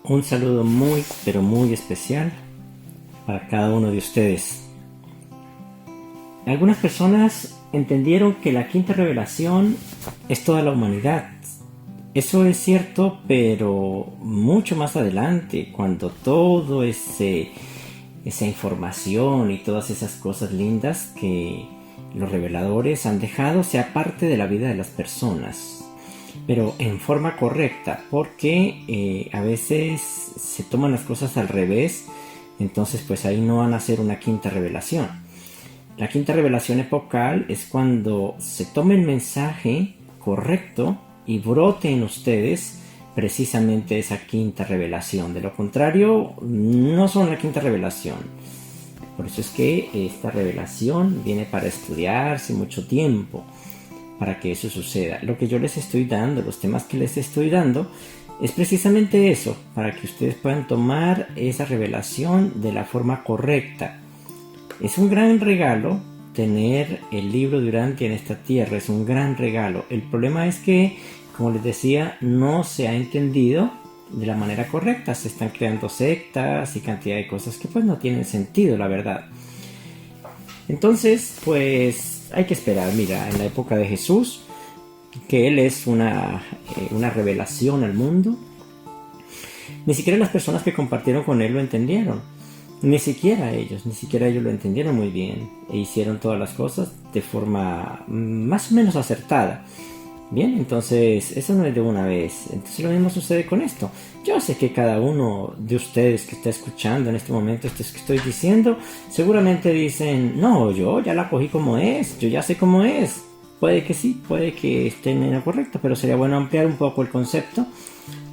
Un saludo muy, pero muy especial para cada uno de ustedes. Algunas personas entendieron que la quinta revelación es toda la humanidad. Eso es cierto, pero mucho más adelante, cuando todo esa información y todas esas cosas lindas que los reveladores han dejado sea parte de la vida de las personas, pero en forma correcta, porque a veces se toman las cosas al revés. Entonces pues ahí no van a ser una quinta revelación. La quinta revelación epocal es cuando se tome el mensaje correcto y brote en ustedes precisamente esa quinta revelación. De lo contrario, no son la quinta revelación. Por eso es que esta revelación viene para estudiarse mucho tiempo, para que eso suceda. Lo que yo les estoy dando, los temas que les estoy dando, es precisamente eso, para que ustedes puedan tomar esa revelación de la forma correcta. Es un gran regalo tener el libro de Urantia en esta tierra, es un gran regalo. El problema es que, como les decía, no se ha entendido de la manera correcta. Se están creando sectas y cantidad de cosas que pues no tienen sentido, la verdad. Entonces, pues hay que esperar. Mira, en la época de Jesús, que Él es una revelación al mundo, ni siquiera las personas que compartieron con Él lo entendieron. Ni siquiera ellos lo entendieron muy bien. E hicieron todas las cosas de forma más o menos acertada. Bien, entonces eso no es de una vez. Entonces lo mismo sucede con esto. Yo sé que cada uno de ustedes que está escuchando en este momento esto que estoy diciendo, seguramente dicen, no, yo ya la cogí como es, yo ya sé cómo es. Puede que sí, puede que estén en lo correcto, pero sería bueno ampliar un poco el concepto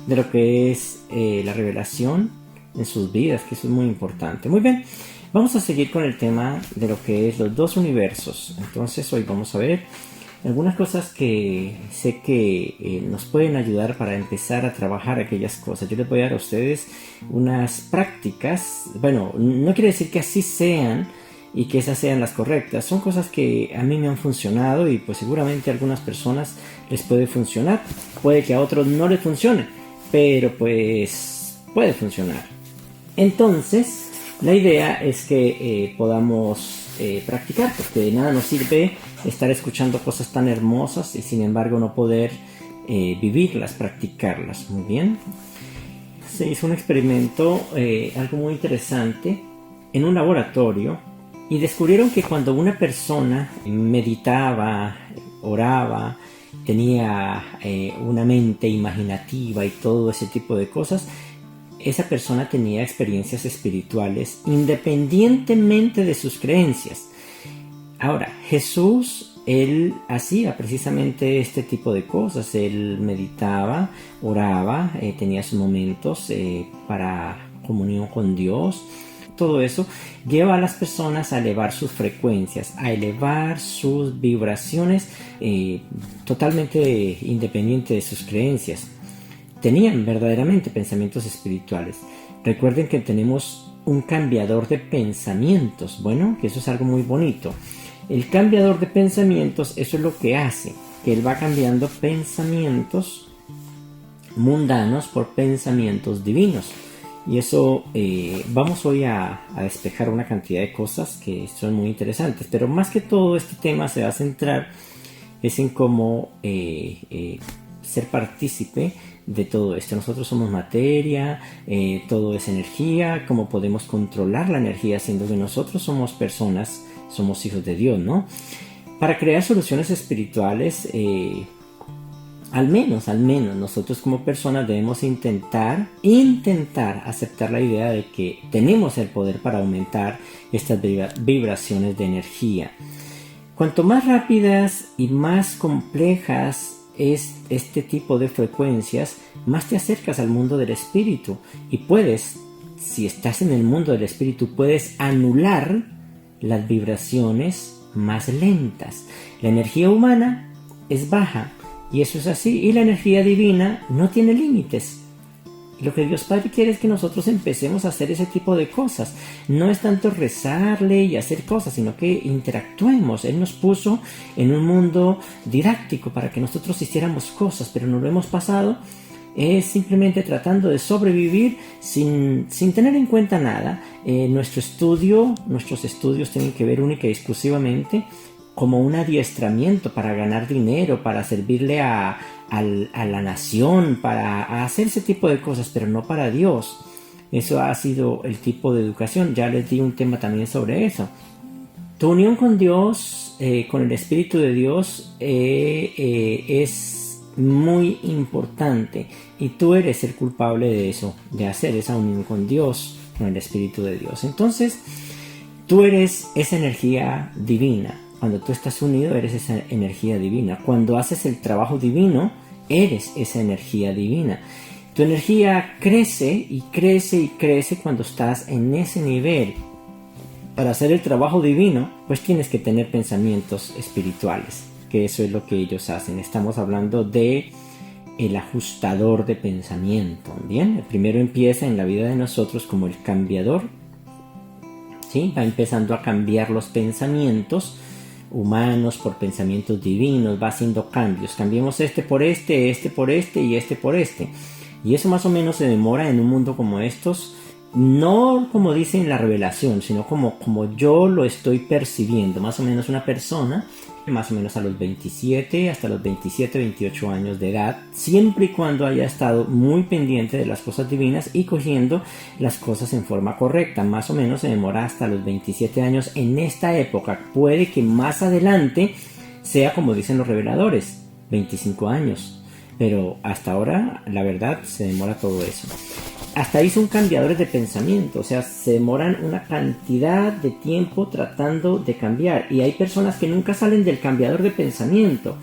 de lo que es la revelación en sus vidas, que eso es muy importante. Muy bien, vamos a seguir con el tema de lo que es los dos universos. Entonces hoy vamos a ver algunas cosas que sé que nos pueden ayudar para empezar a trabajar aquellas cosas. Yo les voy a dar a ustedes unas prácticas. Bueno, no quiere decir que así sean y que esas sean las correctas. Son cosas que a mí me han funcionado y pues seguramente a algunas personas les puede funcionar. Puede que a otros no les funcione, pero pues puede funcionar. Entonces, la idea es que podamos practicar, porque de nada nos sirve estar escuchando cosas tan hermosas y sin embargo no poder vivirlas, practicarlas. Muy bien. Se hizo un experimento, algo muy interesante, en un laboratorio, y descubrieron que cuando una persona meditaba, oraba, tenía una mente imaginativa y todo ese tipo de cosas, esa persona tenía experiencias espirituales independientemente de sus creencias. Ahora, Jesús, Él hacía precisamente este tipo de cosas. Él meditaba, oraba, tenía sus momentos para comunión con Dios. Todo eso lleva a las personas a elevar sus frecuencias, a elevar sus vibraciones totalmente independiente de sus creencias. Tenían verdaderamente pensamientos espirituales. Recuerden que tenemos un cambiador de pensamientos. Bueno, que eso es algo muy bonito. El cambiador de pensamientos, eso es lo que hace, que él va cambiando pensamientos mundanos por pensamientos divinos. Y eso vamos hoy a despejar una cantidad de cosas que son muy interesantes. Pero más que todo este tema se va a centrar es en cómo ser partícipe de todo esto. Nosotros somos materia, todo es energía, cómo podemos controlar la energía siendo que nosotros somos personas, somos hijos de Dios, ¿no? Para crear soluciones espirituales, al menos nosotros como personas debemos intentar aceptar la idea de que tenemos el poder para aumentar estas vibraciones de energía. Cuanto más rápidas y más complejas es este tipo de frecuencias, más te acercas al mundo del espíritu y puedes, si estás en el mundo del espíritu, puedes anular las vibraciones más lentas. La energía humana es baja y eso es así, y la energía divina no tiene límites. Lo que Dios Padre quiere es que nosotros empecemos a hacer ese tipo de cosas. No es tanto rezarle y hacer cosas, sino que interactuemos. Él nos puso en un mundo didáctico para que nosotros hiciéramos cosas, pero nos lo hemos pasado es simplemente tratando de sobrevivir sin tener en cuenta nada. Nuestros estudios tienen que ver única y exclusivamente como un adiestramiento para ganar dinero, para servirle a la nación, para hacer ese tipo de cosas, pero no para Dios. Eso ha sido el tipo de educación. Ya les di un tema también sobre eso. Tu unión con Dios, con el Espíritu de Dios, es muy importante, y tú eres el culpable de eso, de hacer esa unión con Dios, con el Espíritu de Dios. Entonces, tú eres esa energía divina. Cuando tú estás unido, eres esa energía divina. Cuando haces el trabajo divino, eres esa energía divina. Tu energía crece y crece y crece cuando estás en ese nivel. Para hacer el trabajo divino, pues tienes que tener pensamientos espirituales, que eso es lo que ellos hacen. Estamos hablando de el ajustador de pensamiento. Bien, el primero empieza en la vida de nosotros como el cambiador, ¿sí? Va empezando a cambiar los pensamientos humanos por pensamientos divinos, va haciendo cambios. Cambiemos este por este, este por este y este por este. Y eso más o menos se demora en un mundo como estos. No como dice en la revelación, sino como yo lo estoy percibiendo. Más o menos una persona, más o menos a los 27, hasta los 27, 28 años de edad, siempre y cuando haya estado muy pendiente de las cosas divinas y cogiendo las cosas en forma correcta. Más o menos se demora hasta los 27 años en esta época. Puede que más adelante sea como dicen los reveladores, 25 años. Pero hasta ahora, la verdad, se demora todo eso. Hasta ahí son cambiadores de pensamiento, o sea, se demoran una cantidad de tiempo tratando de cambiar. Y hay personas que nunca salen del cambiador de pensamiento.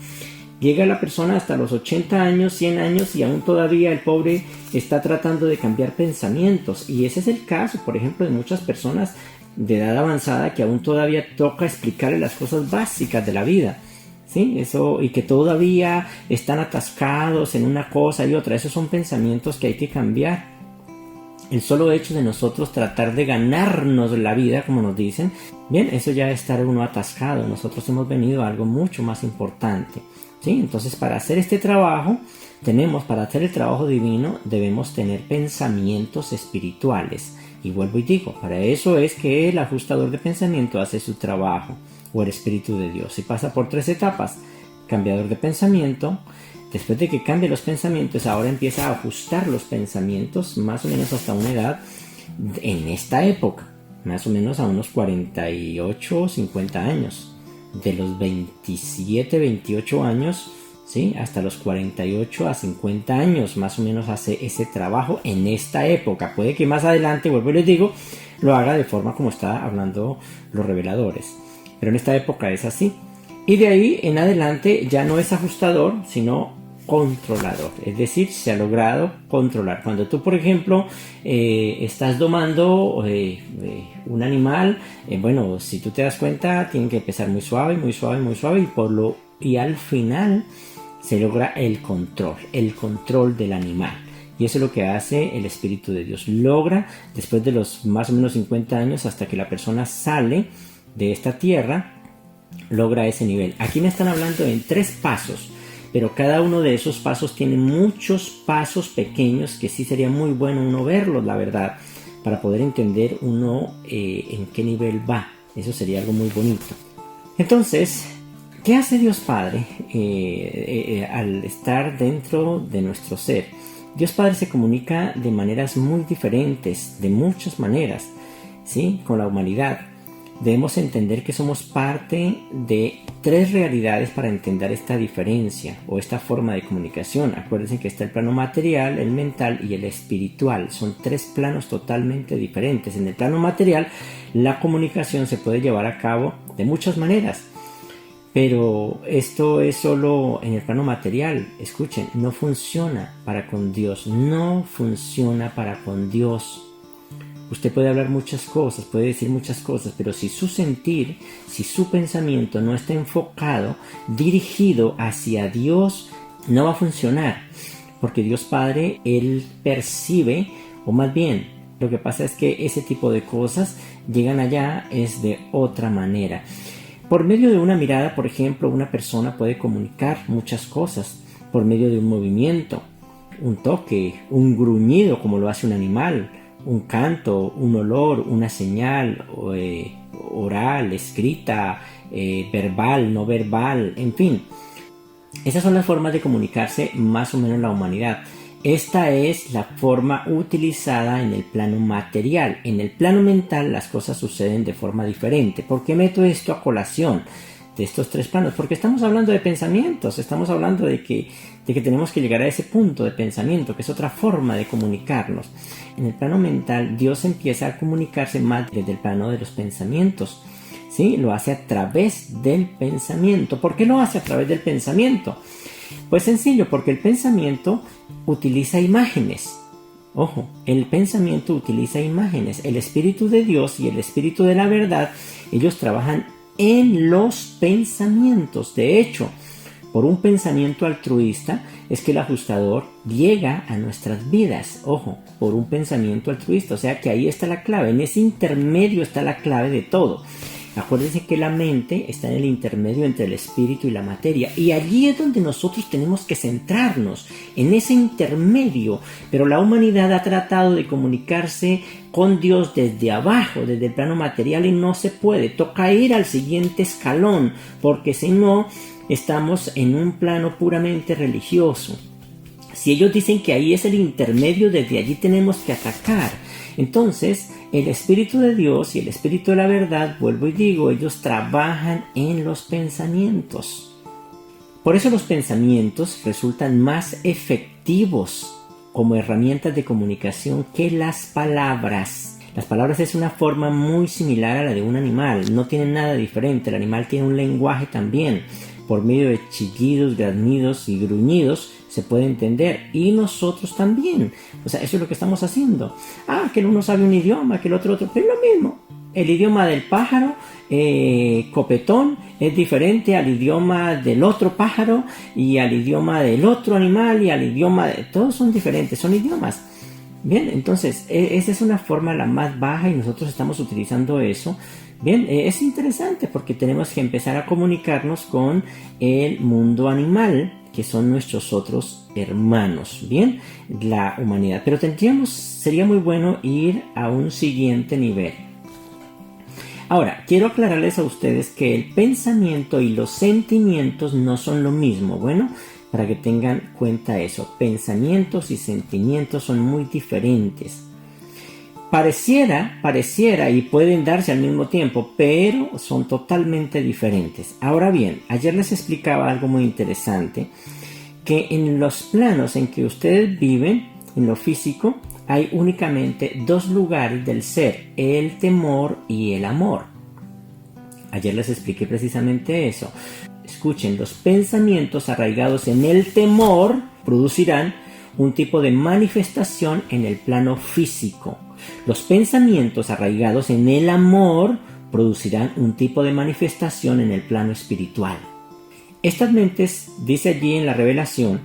Llega la persona hasta los 80 años, 100 años y aún todavía el pobre está tratando de cambiar pensamientos. Y ese es el caso, por ejemplo, de muchas personas de edad avanzada que aún todavía toca explicarle las cosas básicas de la vida. ¿Sí? Eso, y que todavía están atascados en una cosa y otra. Esos son pensamientos que hay que cambiar. El solo hecho de nosotros tratar de ganarnos la vida, como nos dicen, bien, eso ya es estar uno atascado. Nosotros hemos venido a algo mucho más importante, ¿sí? Entonces, para hacer este trabajo, para hacer el trabajo divino, debemos tener pensamientos espirituales. Y vuelvo y digo, para eso es que el ajustador de pensamiento hace su trabajo, o el Espíritu de Dios. Y pasa por 3 etapas: cambiador de pensamiento. Después de que cambie los pensamientos, ahora empieza a ajustar los pensamientos, más o menos hasta una edad, en esta época, más o menos a unos 48 o 50 años. De los 27, 28 años, ¿sí? Hasta los 48 a 50 años, más o menos hace ese trabajo en esta época. Puede que más adelante, vuelvo y les digo, lo haga de forma como está hablando los reveladores. Pero en esta época es así. Y de ahí en adelante ya no es ajustador, sino controlador, es decir, se ha logrado controlar. Cuando tú, por ejemplo, estás domando un animal, bueno, si tú te das cuenta, tiene que empezar muy suave, muy suave, muy suave, y al final se logra el control del animal. Y eso es lo que hace el Espíritu de Dios. Logra, después de los más o menos 50 años, hasta que la persona sale de esta tierra, logra ese nivel. Aquí me están hablando en 3 pasos. Pero cada uno de esos pasos tiene muchos pasos pequeños que sí sería muy bueno uno verlos, la verdad, para poder entender uno en qué nivel va. Eso sería algo muy bonito. Entonces, ¿qué hace Dios Padre al estar dentro de nuestro ser? Dios Padre se comunica de maneras muy diferentes, de muchas maneras, ¿sí? Con la humanidad. Debemos entender que somos parte de 3 realidades para entender esta diferencia o esta forma de comunicación. Acuérdense que está el plano material, el mental y el espiritual. Son 3 planos totalmente diferentes. En el plano material, la comunicación se puede llevar a cabo de muchas maneras. Pero esto es solo en el plano material. Escuchen, no funciona para con Dios. No funciona para con Dios. Usted puede hablar muchas cosas, puede decir muchas cosas, pero si su sentir, si su pensamiento no está enfocado, dirigido hacia Dios, no va a funcionar. Porque Dios Padre, Él percibe, o más bien, lo que pasa es que ese tipo de cosas llegan allá es de otra manera. Por medio de una mirada, por ejemplo, una persona puede comunicar muchas cosas por medio de un movimiento. un toque, un gruñido como lo hace un animal, un canto, un olor, una señal oral, escrita, verbal, no verbal, en fin. Esas son las formas de comunicarse más o menos la humanidad. Esta es la forma utilizada en el plano material. En el plano mental las cosas suceden de forma diferente. ¿Por qué meto esto a colación de estos tres planos? Porque estamos hablando de pensamientos, estamos hablando de que tenemos que llegar a ese punto de pensamiento, que es otra forma de comunicarnos. En el plano mental, Dios empieza a comunicarse más desde el plano de los pensamientos. ¿Sí? Lo hace a través del pensamiento. ¿Por qué lo hace a través del pensamiento? Pues sencillo, porque el pensamiento utiliza imágenes. Ojo, el pensamiento utiliza imágenes. El Espíritu de Dios y el Espíritu de la verdad, ellos trabajan en los pensamientos. De hecho, por un pensamiento altruista es que el ajustador llega a nuestras vidas. Ojo, por un pensamiento altruista. O sea que ahí está la clave. En ese intermedio está la clave de todo. Acuérdense que la mente está en el intermedio entre el espíritu y la materia, y allí es donde nosotros tenemos que centrarnos, en ese intermedio. Pero la humanidad ha tratado de comunicarse con Dios desde abajo, desde el plano material, y no se puede. Toca ir al siguiente escalón, porque si no, estamos en un plano puramente religioso. Si ellos dicen que ahí es el intermedio, desde allí tenemos que atacar. Entonces, el Espíritu de Dios y el Espíritu de la verdad, vuelvo y digo, ellos trabajan en los pensamientos. Por eso los pensamientos resultan más efectivos como herramientas de comunicación que las palabras. Las palabras es una forma muy similar a la de un animal, no tienen nada diferente. El animal tiene un lenguaje también. Por medio de chillidos, graznidos y gruñidos se puede entender, y nosotros también. O sea, eso es lo que estamos haciendo. Que el uno sabe un idioma, que el otro, pero es lo mismo. El idioma del pájaro copetón es diferente al idioma del otro pájaro y al idioma del otro animal y al idioma de... Todos son diferentes, son idiomas. Bien, entonces, esa es una forma la más baja y nosotros estamos utilizando eso. Bien, es interesante porque tenemos que empezar a comunicarnos con el mundo animal, que son nuestros otros hermanos, bien, la humanidad. Pero sería muy bueno ir a un siguiente nivel. Ahora, quiero aclararles a ustedes que el pensamiento y los sentimientos no son lo mismo. Bueno, para que tengan cuenta eso, pensamientos y sentimientos son muy diferentes. Pareciera y pueden darse al mismo tiempo, pero son totalmente diferentes. Ahora bien, ayer les explicaba algo muy interesante, que en los planos en que ustedes viven, en lo físico, hay únicamente dos lugares del ser, el temor y el amor. Ayer les expliqué precisamente eso. Escuchen, los pensamientos arraigados en el temor producirán un tipo de manifestación en el plano físico. Los pensamientos arraigados en el amor producirán un tipo de manifestación en el plano espiritual. Estas mentes, dice allí en la revelación,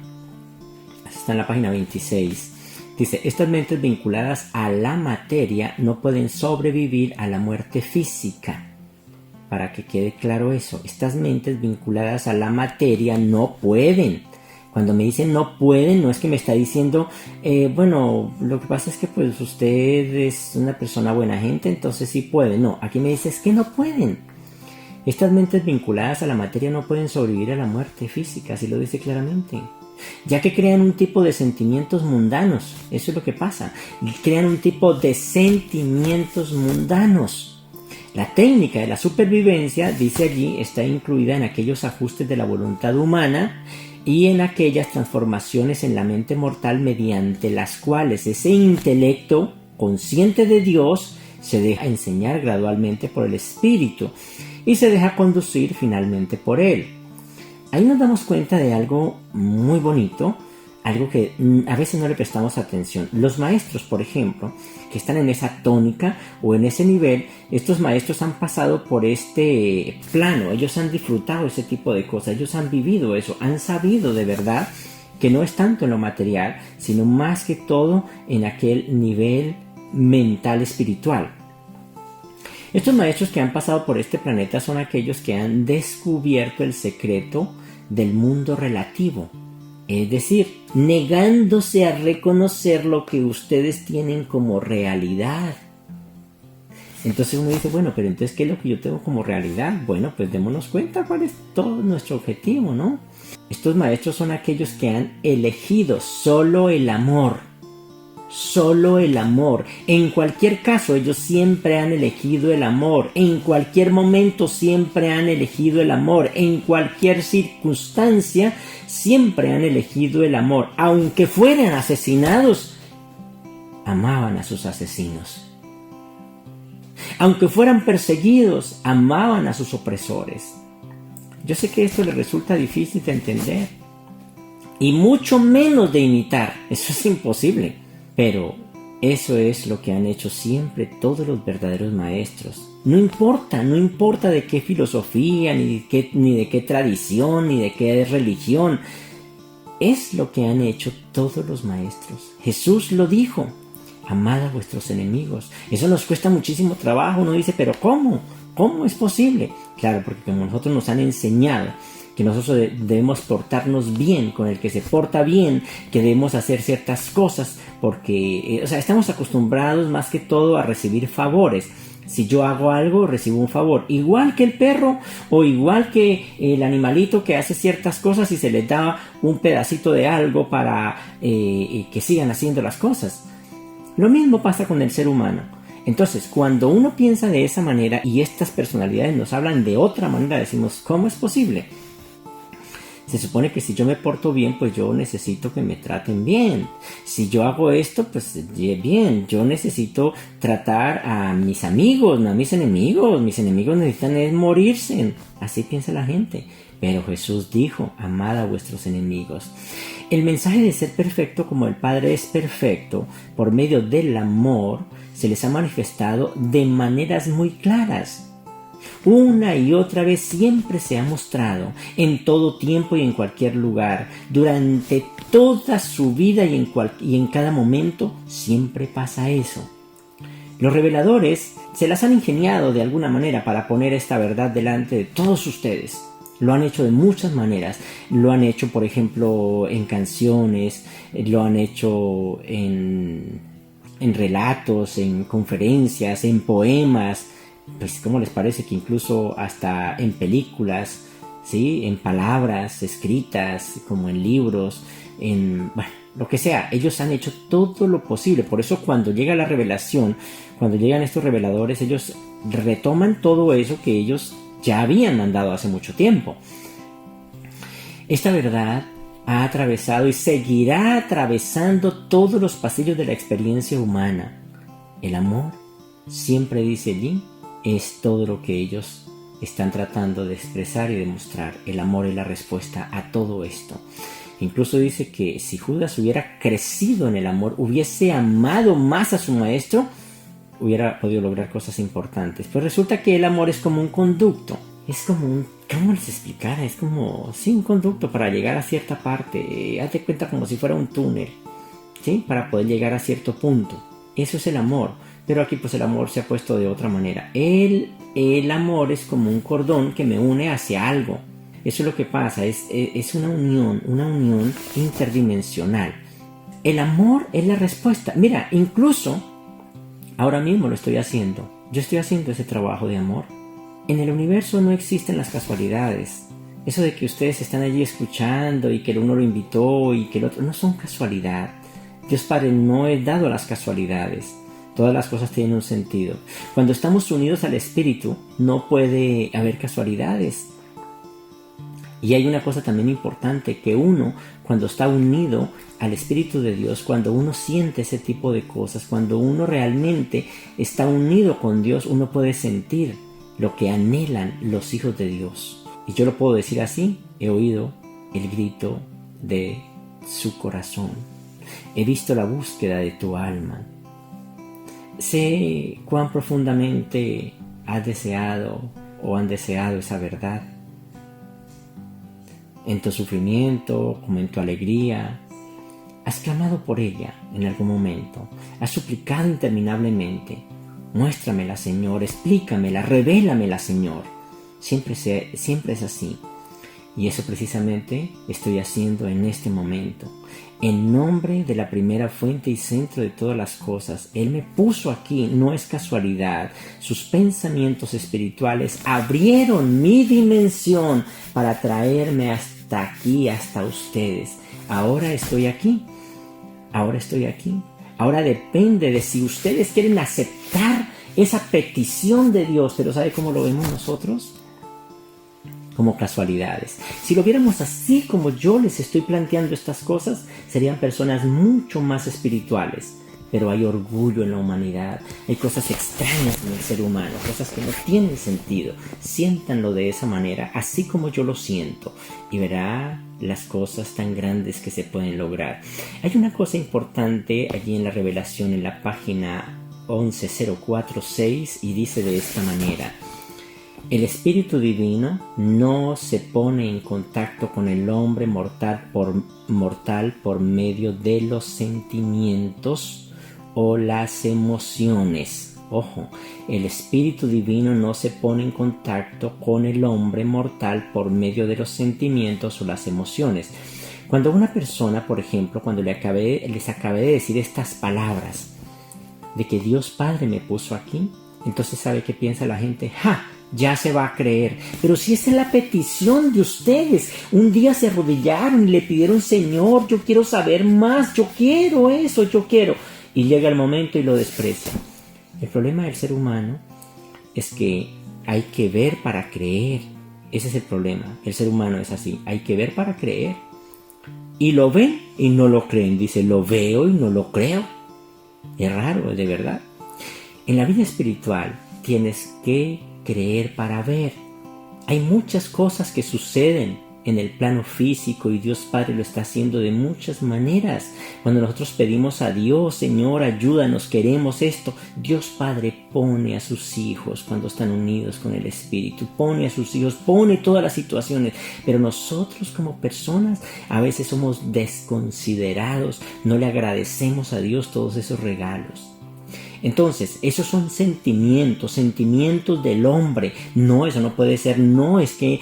está en la página 26, dice, estas mentes vinculadas a la materia no pueden sobrevivir a la muerte física. Para que quede claro eso, estas mentes vinculadas a la materia no pueden. Cuando me dicen no pueden, no es que me está diciendo, bueno, lo que pasa es que pues usted es una persona buena gente, entonces sí puede. No, aquí me dice es que no pueden. Estas mentes vinculadas a la materia no pueden sobrevivir a la muerte física, así lo dice claramente. Ya que crean un tipo de sentimientos mundanos, eso es lo que pasa. Crean un tipo de sentimientos mundanos. La técnica de la supervivencia, dice allí, está incluida en aquellos ajustes de la voluntad humana y en aquellas transformaciones en la mente mortal mediante las cuales ese intelecto consciente de Dios se deja enseñar gradualmente por el Espíritu y se deja conducir finalmente por Él. Ahí nos damos cuenta de algo muy bonito, algo que a veces no le prestamos atención. Los maestros, por ejemplo, que están en esa tónica o en ese nivel, estos maestros han pasado por este plano, ellos han disfrutado ese tipo de cosas, ellos han vivido eso, han sabido de verdad que no es tanto en lo material, sino más que todo en aquel nivel mental espiritual. Estos maestros que han pasado por este planeta son aquellos que han descubierto el secreto del mundo relativo. Es decir, negándose a reconocer lo que ustedes tienen como realidad. Entonces uno dice, bueno, pero entonces, ¿qué es lo que yo tengo como realidad? Bueno, pues démonos cuenta cuál es todo nuestro objetivo, ¿no? Estos maestros son aquellos que han elegido solo el amor. Solo el amor. En cualquier caso, ellos siempre han elegido el amor. En cualquier momento siempre han elegido el amor. En cualquier circunstancia siempre han elegido el amor. Aunque fueran asesinados, amaban a sus asesinos. Aunque fueran perseguidos, amaban a sus opresores. Yo sé que esto les resulta difícil de entender y mucho menos de imitar. Eso es imposible. Pero eso es lo que han hecho siempre todos los verdaderos maestros. No importa de qué filosofía, ni de qué tradición, ni de qué religión. Es lo que han hecho todos los maestros. Jesús lo dijo. Amad a vuestros enemigos. Eso nos cuesta muchísimo trabajo. Uno dice, pero ¿cómo? ¿Cómo es posible? Claro, porque como nosotros nos han enseñado que nosotros debemos portarnos bien con el que se porta bien, que debemos hacer ciertas cosas, porque estamos acostumbrados más que todo a recibir favores. Si yo hago algo, recibo un favor. Igual que el perro o igual que el animalito que hace ciertas cosas y se les da un pedacito de algo para que sigan haciendo las cosas. Lo mismo pasa con el ser humano. Entonces, cuando uno piensa de esa manera y estas personalidades nos hablan de otra manera, decimos, ¿cómo es posible? Se supone que si yo me porto bien, pues yo necesito que me traten bien. Si yo hago esto, pues bien. Yo necesito tratar a mis amigos, no a mis enemigos. Mis enemigos necesitan es morirse. Así piensa la gente. Pero Jesús dijo, amad a vuestros enemigos. El mensaje de ser perfecto como el Padre es perfecto, por medio del amor, se les ha manifestado de maneras muy claras. Una y otra vez siempre se ha mostrado, en todo tiempo y en cualquier lugar, durante toda su vida y en cada momento, siempre pasa eso. Los reveladores se las han ingeniado de alguna manera para poner esta verdad delante de todos ustedes. Lo han hecho de muchas maneras. Lo han hecho, por ejemplo, en canciones, lo han hecho en relatos, en conferencias, en poemas. Pues, ¿cómo les parece que incluso hasta en películas, ¿sí? En palabras escritas, como en libros, lo que sea, ellos han hecho todo lo posible. Por eso cuando llega la revelación, cuando llegan estos reveladores, ellos retoman todo eso que ellos ya habían mandado hace mucho tiempo. Esta verdad ha atravesado y seguirá atravesando todos los pasillos de la experiencia humana. El amor, siempre dice allí, es todo lo que ellos están tratando de expresar y demostrar. El amor es la respuesta a todo esto. Incluso dice que si Judas hubiera crecido en el amor, hubiese amado más a su maestro, hubiera podido lograr cosas importantes. Pues resulta que el amor es como un conducto. Es como un... ¿Cómo les explicara? Es como... Sí, un conducto para llegar a cierta parte. Hazte cuenta como si fuera un túnel, ¿sí? Para poder llegar a cierto punto. Eso es el amor. Pero aquí pues el amor se ha puesto de otra manera. El amor es como un cordón que me une hacia algo. Eso es lo que pasa. Es una unión interdimensional. El amor es la respuesta. Mira, incluso... Ahora mismo lo estoy haciendo. Yo estoy haciendo ese trabajo de amor. En el universo no existen las casualidades. Eso de que ustedes están allí escuchando y que el uno lo invitó y que el otro... No son casualidad. Dios Padre no es dado a las casualidades. Todas las cosas tienen un sentido. Cuando estamos unidos al Espíritu, no puede haber casualidades. Y hay una cosa también importante, que uno, cuando está unido al Espíritu de Dios, cuando uno siente ese tipo de cosas, cuando uno realmente está unido con Dios, uno puede sentir lo que anhelan los hijos de Dios. Y yo lo puedo decir así, he oído el grito de su corazón. He visto la búsqueda de tu alma. Sé cuán profundamente has deseado o han deseado esa verdad. En tu sufrimiento, como en tu alegría, has clamado por ella en algún momento. Has suplicado interminablemente. Muéstramela, Señor, explícamela, revélamela, Señor. Siempre es así. Y eso precisamente estoy haciendo en este momento. En nombre de la primera fuente y centro de todas las cosas, Él me puso aquí, no es casualidad. Sus pensamientos espirituales abrieron mi dimensión para traerme hasta aquí, hasta ustedes. Ahora estoy aquí. Ahora estoy aquí. Ahora depende de si ustedes quieren aceptar esa petición de Dios. Pero ¿sabe cómo lo vemos nosotros? Como casualidades. Si lo viéramos así como yo les estoy planteando estas cosas, serían personas mucho más espirituales. Pero hay orgullo en la humanidad, hay cosas extrañas en el ser humano, cosas que no tienen sentido. Siéntanlo de esa manera, así como yo lo siento, y verá las cosas tan grandes que se pueden lograr. Hay una cosa importante allí en la revelación, en la página 11.046, y dice de esta manera: el Espíritu Divino no se pone en contacto con el hombre mortal por medio de los sentimientos o las emociones. Ojo, el Espíritu Divino no se pone en contacto con el hombre mortal por medio de los sentimientos o las emociones. Cuando una persona, por ejemplo, cuando les acabé de decir estas palabras de que Dios Padre me puso aquí, entonces ¿sabe qué piensa la gente? ¡Ja! Ya se va a creer. Pero si esa es la petición de ustedes, un día se arrodillaron y le pidieron: Señor, yo quiero saber más, yo quiero eso, yo quiero. Y llega el momento y lo desprecian. El problema del ser humano es que hay que ver para creer. Ese es el problema. El ser humano es así. Hay que ver para creer. Y lo ven y no lo creen. Dice, lo veo y no lo creo. Es raro, de verdad. En la vida espiritual tienes que creer para ver. Hay muchas cosas que suceden en el plano físico y Dios Padre lo está haciendo de muchas maneras. Cuando nosotros pedimos a Dios: Señor, ayúdanos, queremos esto, Dios Padre pone a sus hijos cuando están unidos con el Espíritu, pone a sus hijos, pone todas las situaciones. Pero nosotros como personas a veces somos desconsiderados, no le agradecemos a Dios todos esos regalos. Entonces, esos son sentimientos del hombre. No, eso no puede ser. No, es que,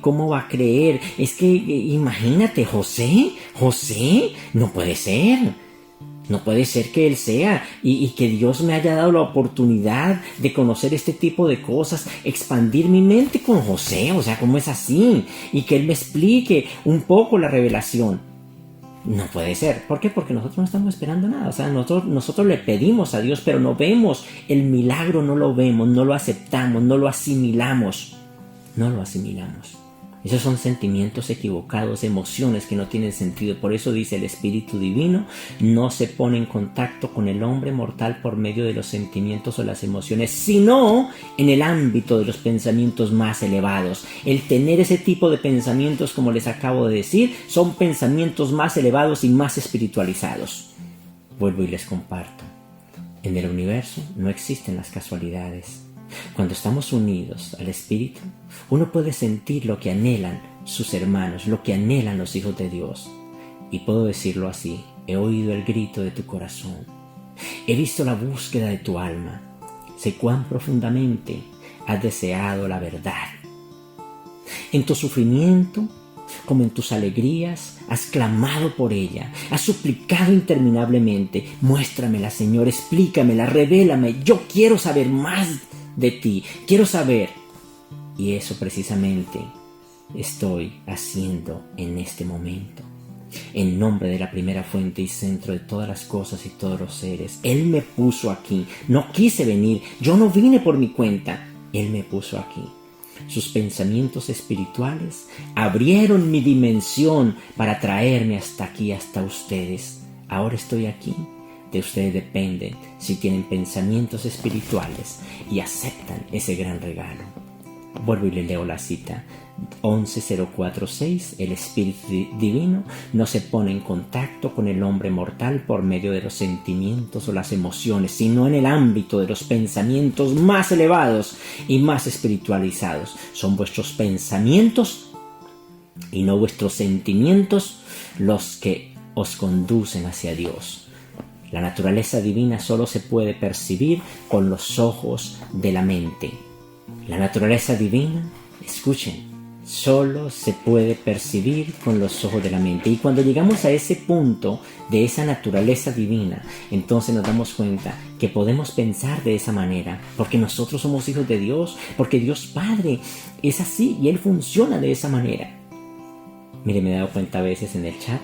¿cómo va a creer? Es que, imagínate, José, no puede ser. No puede ser que él sea y que Dios me haya dado la oportunidad de conocer este tipo de cosas, expandir mi mente con José, o sea, ¿cómo es así? Y que él me explique un poco la revelación. No puede ser. ¿Por qué? Porque nosotros no estamos esperando nada. O sea, nosotros le pedimos a Dios, pero no vemos el milagro, no lo vemos, no lo aceptamos, no lo asimilamos. No lo asimilamos. Esos son sentimientos equivocados, emociones que no tienen sentido. Por eso dice: el Espíritu Divino no se pone en contacto con el hombre mortal por medio de los sentimientos o las emociones, sino en el ámbito de los pensamientos más elevados. El tener ese tipo de pensamientos, como les acabo de decir, son pensamientos más elevados y más espiritualizados. Vuelvo y les comparto. En el universo no existen las casualidades. Cuando estamos unidos al Espíritu, uno puede sentir lo que anhelan sus hermanos, lo que anhelan los hijos de Dios. Y puedo decirlo así: he oído el grito de tu corazón, he visto la búsqueda de tu alma, sé cuán profundamente has deseado la verdad. En tu sufrimiento, como en tus alegrías, has clamado por ella, has suplicado interminablemente: muéstramela, Señor, explícamela, revélame, yo quiero saber más de ti, quiero saber. Y eso precisamente estoy haciendo en este momento. En nombre de la primera fuente y centro de todas las cosas y todos los seres. Él me puso aquí. No quise venir. Yo no vine por mi cuenta. Él me puso aquí. Sus pensamientos espirituales abrieron mi dimensión para traerme hasta aquí, hasta ustedes. Ahora estoy aquí. De ustedes depende si tienen pensamientos espirituales y aceptan ese gran regalo. Vuelvo y le leo la cita. 11.046. El Espíritu Divino no se pone en contacto con el hombre mortal por medio de los sentimientos o las emociones, sino en el ámbito de los pensamientos más elevados y más espiritualizados. Son vuestros pensamientos y no vuestros sentimientos los que os conducen hacia Dios. La naturaleza divina solo se puede percibir con los ojos de la mente. La naturaleza divina, escuchen, solo se puede percibir con los ojos de la mente. Y cuando llegamos a ese punto de esa naturaleza divina, entonces nos damos cuenta que podemos pensar de esa manera, porque nosotros somos hijos de Dios, porque Dios Padre es así y Él funciona de esa manera. Mire, me he dado cuenta a veces en el chat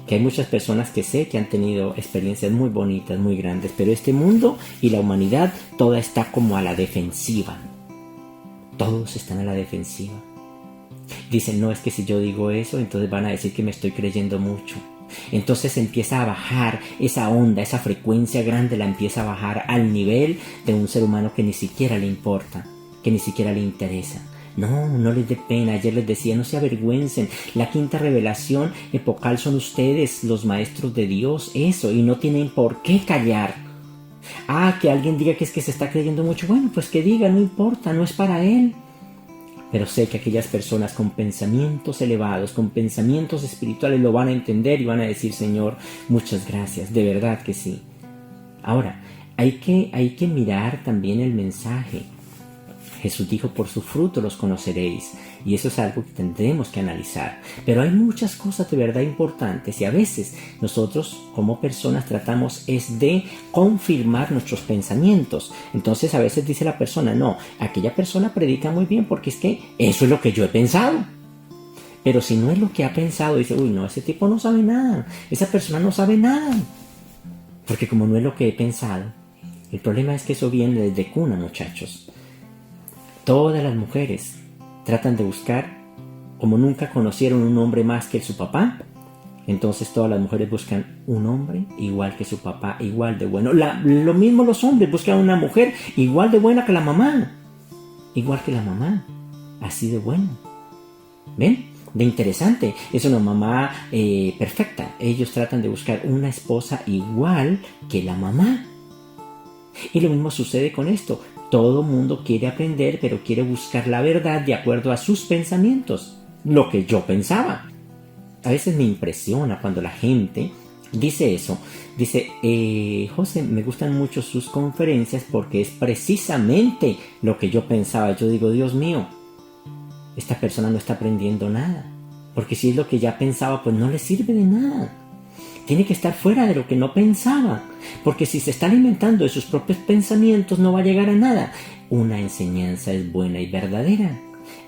que hay muchas personas que sé que han tenido experiencias muy bonitas, muy grandes, pero este mundo y la humanidad toda está como a la defensiva. Todos están a la defensiva. Dicen, no, es que si yo digo eso, entonces van a decir que me estoy creyendo mucho. Entonces empieza a bajar esa onda, esa frecuencia grande la empieza a bajar al nivel de un ser humano que ni siquiera le importa, que ni siquiera le interesa. No les dé pena. Ayer les decía, no se avergüencen. La quinta revelación epocal son ustedes, los maestros de Dios, eso, y no tienen por qué callar. Que alguien diga que es que se está creyendo mucho. Bueno, pues que diga, no importa, no es para él. Pero sé que aquellas personas con pensamientos elevados, con pensamientos espirituales lo van a entender y van a decir, Señor, muchas gracias, de verdad que sí. Ahora, hay que mirar también el mensaje. Jesús dijo, por su fruto los conoceréis, y eso es algo que tendremos que analizar. Pero hay muchas cosas de verdad importantes y a veces nosotros como personas tratamos es de confirmar nuestros pensamientos. Entonces a veces dice la persona, no, aquella persona predica muy bien porque es que eso es lo que yo he pensado. Pero si no es lo que ha pensado, dice, uy, no, ese tipo no sabe nada, esa persona no sabe nada. Porque como no es lo que he pensado, el problema es que eso viene desde cuna, muchachos. Todas las mujeres tratan de buscar, como nunca conocieron un hombre más que su papá, entonces todas las mujeres buscan un hombre igual que su papá, igual de bueno. Lo mismo los hombres buscan una mujer igual de buena que la mamá, igual que la mamá, así de bueno. ¿Ven? De interesante, es una mamá perfecta. Ellos tratan de buscar una esposa igual que la mamá. Y lo mismo sucede con esto. Todo mundo quiere aprender, pero quiere buscar la verdad de acuerdo a sus pensamientos. Lo que yo pensaba. A veces me impresiona cuando la gente dice eso. Dice, José, me gustan mucho sus conferencias porque es precisamente lo que yo pensaba. Yo digo, Dios mío, esta persona no está aprendiendo nada. Porque si es lo que ya pensaba, pues no le sirve de nada. Tiene que estar fuera de lo que no pensaba, porque si se está alimentando de sus propios pensamientos no va a llegar a nada. Una enseñanza es buena y verdadera,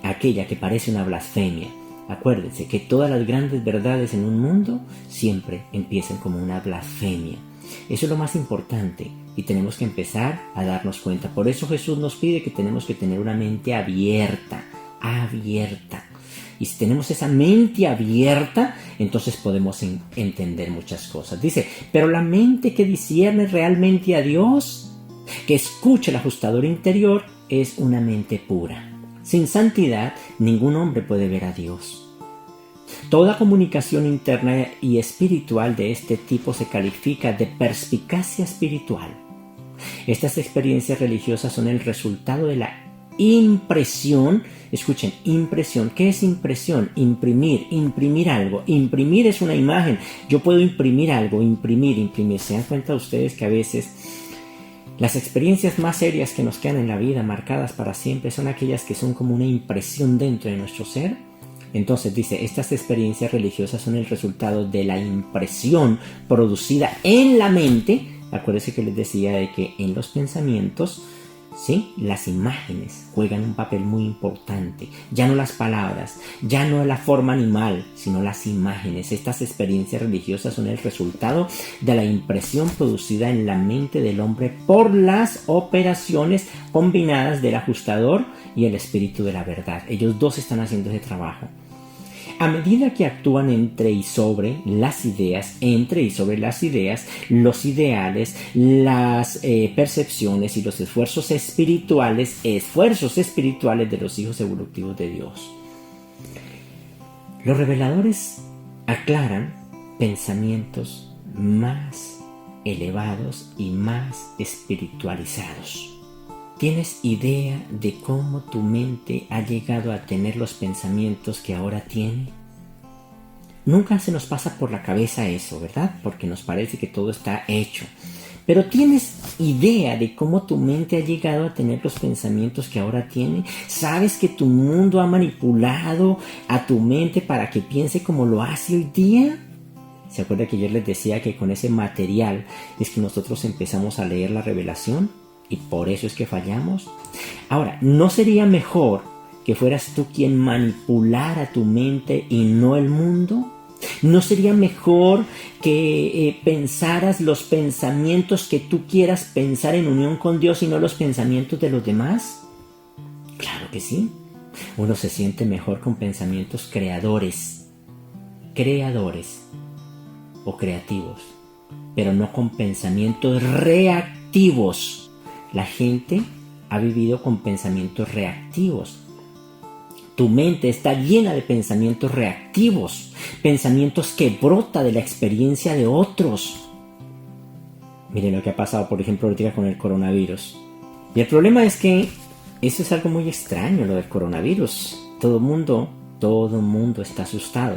aquella que parece una blasfemia. Acuérdense que todas las grandes verdades en un mundo siempre empiezan como una blasfemia. Eso es lo más importante y tenemos que empezar a darnos cuenta. Por eso Jesús nos pide que tenemos que tener una mente abierta. Y si tenemos esa mente abierta, entonces podemos entender muchas cosas. Dice, pero la mente que discierne realmente a Dios, que escucha el ajustador interior, es una mente pura. Sin santidad, ningún hombre puede ver a Dios. Toda comunicación interna y espiritual de este tipo se califica de perspicacia espiritual. Estas experiencias religiosas son el resultado de la impresión. Escuchen, impresión. ¿Qué es impresión? Imprimir algo. Imprimir es una imagen. Yo puedo imprimir algo, imprimir. ¿Se dan cuenta ustedes que a veces las experiencias más serias que nos quedan en la vida, marcadas para siempre, son aquellas que son como una impresión dentro de nuestro ser? Entonces dice, estas experiencias religiosas son el resultado de la impresión producida en la mente. Acuérdense que les decía de que en los pensamientos, ¿sí?, las imágenes juegan un papel muy importante. Ya no las palabras, ya no la forma animal, sino las imágenes. Estas experiencias religiosas son el resultado de la impresión producida en la mente del hombre por las operaciones combinadas del ajustador y el espíritu de la verdad. Ellos dos están haciendo ese trabajo. A medida que actúan entre y sobre las ideas, los ideales, las percepciones y los esfuerzos espirituales de los hijos evolutivos de Dios. Los reveladores aclaran pensamientos más elevados y más espiritualizados. ¿Tienes idea de cómo tu mente ha llegado a tener los pensamientos que ahora tiene? Nunca se nos pasa por la cabeza eso, ¿verdad? Porque nos parece que todo está hecho. Pero ¿tienes idea de cómo tu mente ha llegado a tener los pensamientos que ahora tiene? ¿Sabes que tu mundo ha manipulado a tu mente para que piense como lo hace hoy día? ¿Se acuerda que yo les decía que con ese material es que nosotros empezamos a leer la revelación? Y por eso es que fallamos. Ahora, ¿no sería mejor que fueras tú quien manipulara tu mente y no el mundo? ¿No sería mejor que pensaras los pensamientos que tú quieras pensar en unión con Dios y no los pensamientos de los demás? Claro que sí. Uno se siente mejor con pensamientos creadores o creativos, pero no con pensamientos reactivos. La gente ha vivido con pensamientos reactivos. Tu mente está llena de pensamientos reactivos, pensamientos que brota de la experiencia de otros. Miren lo que ha pasado, por ejemplo, ahorita con el coronavirus. Y el problema es que eso es algo muy extraño, lo del coronavirus. Todo mundo está asustado.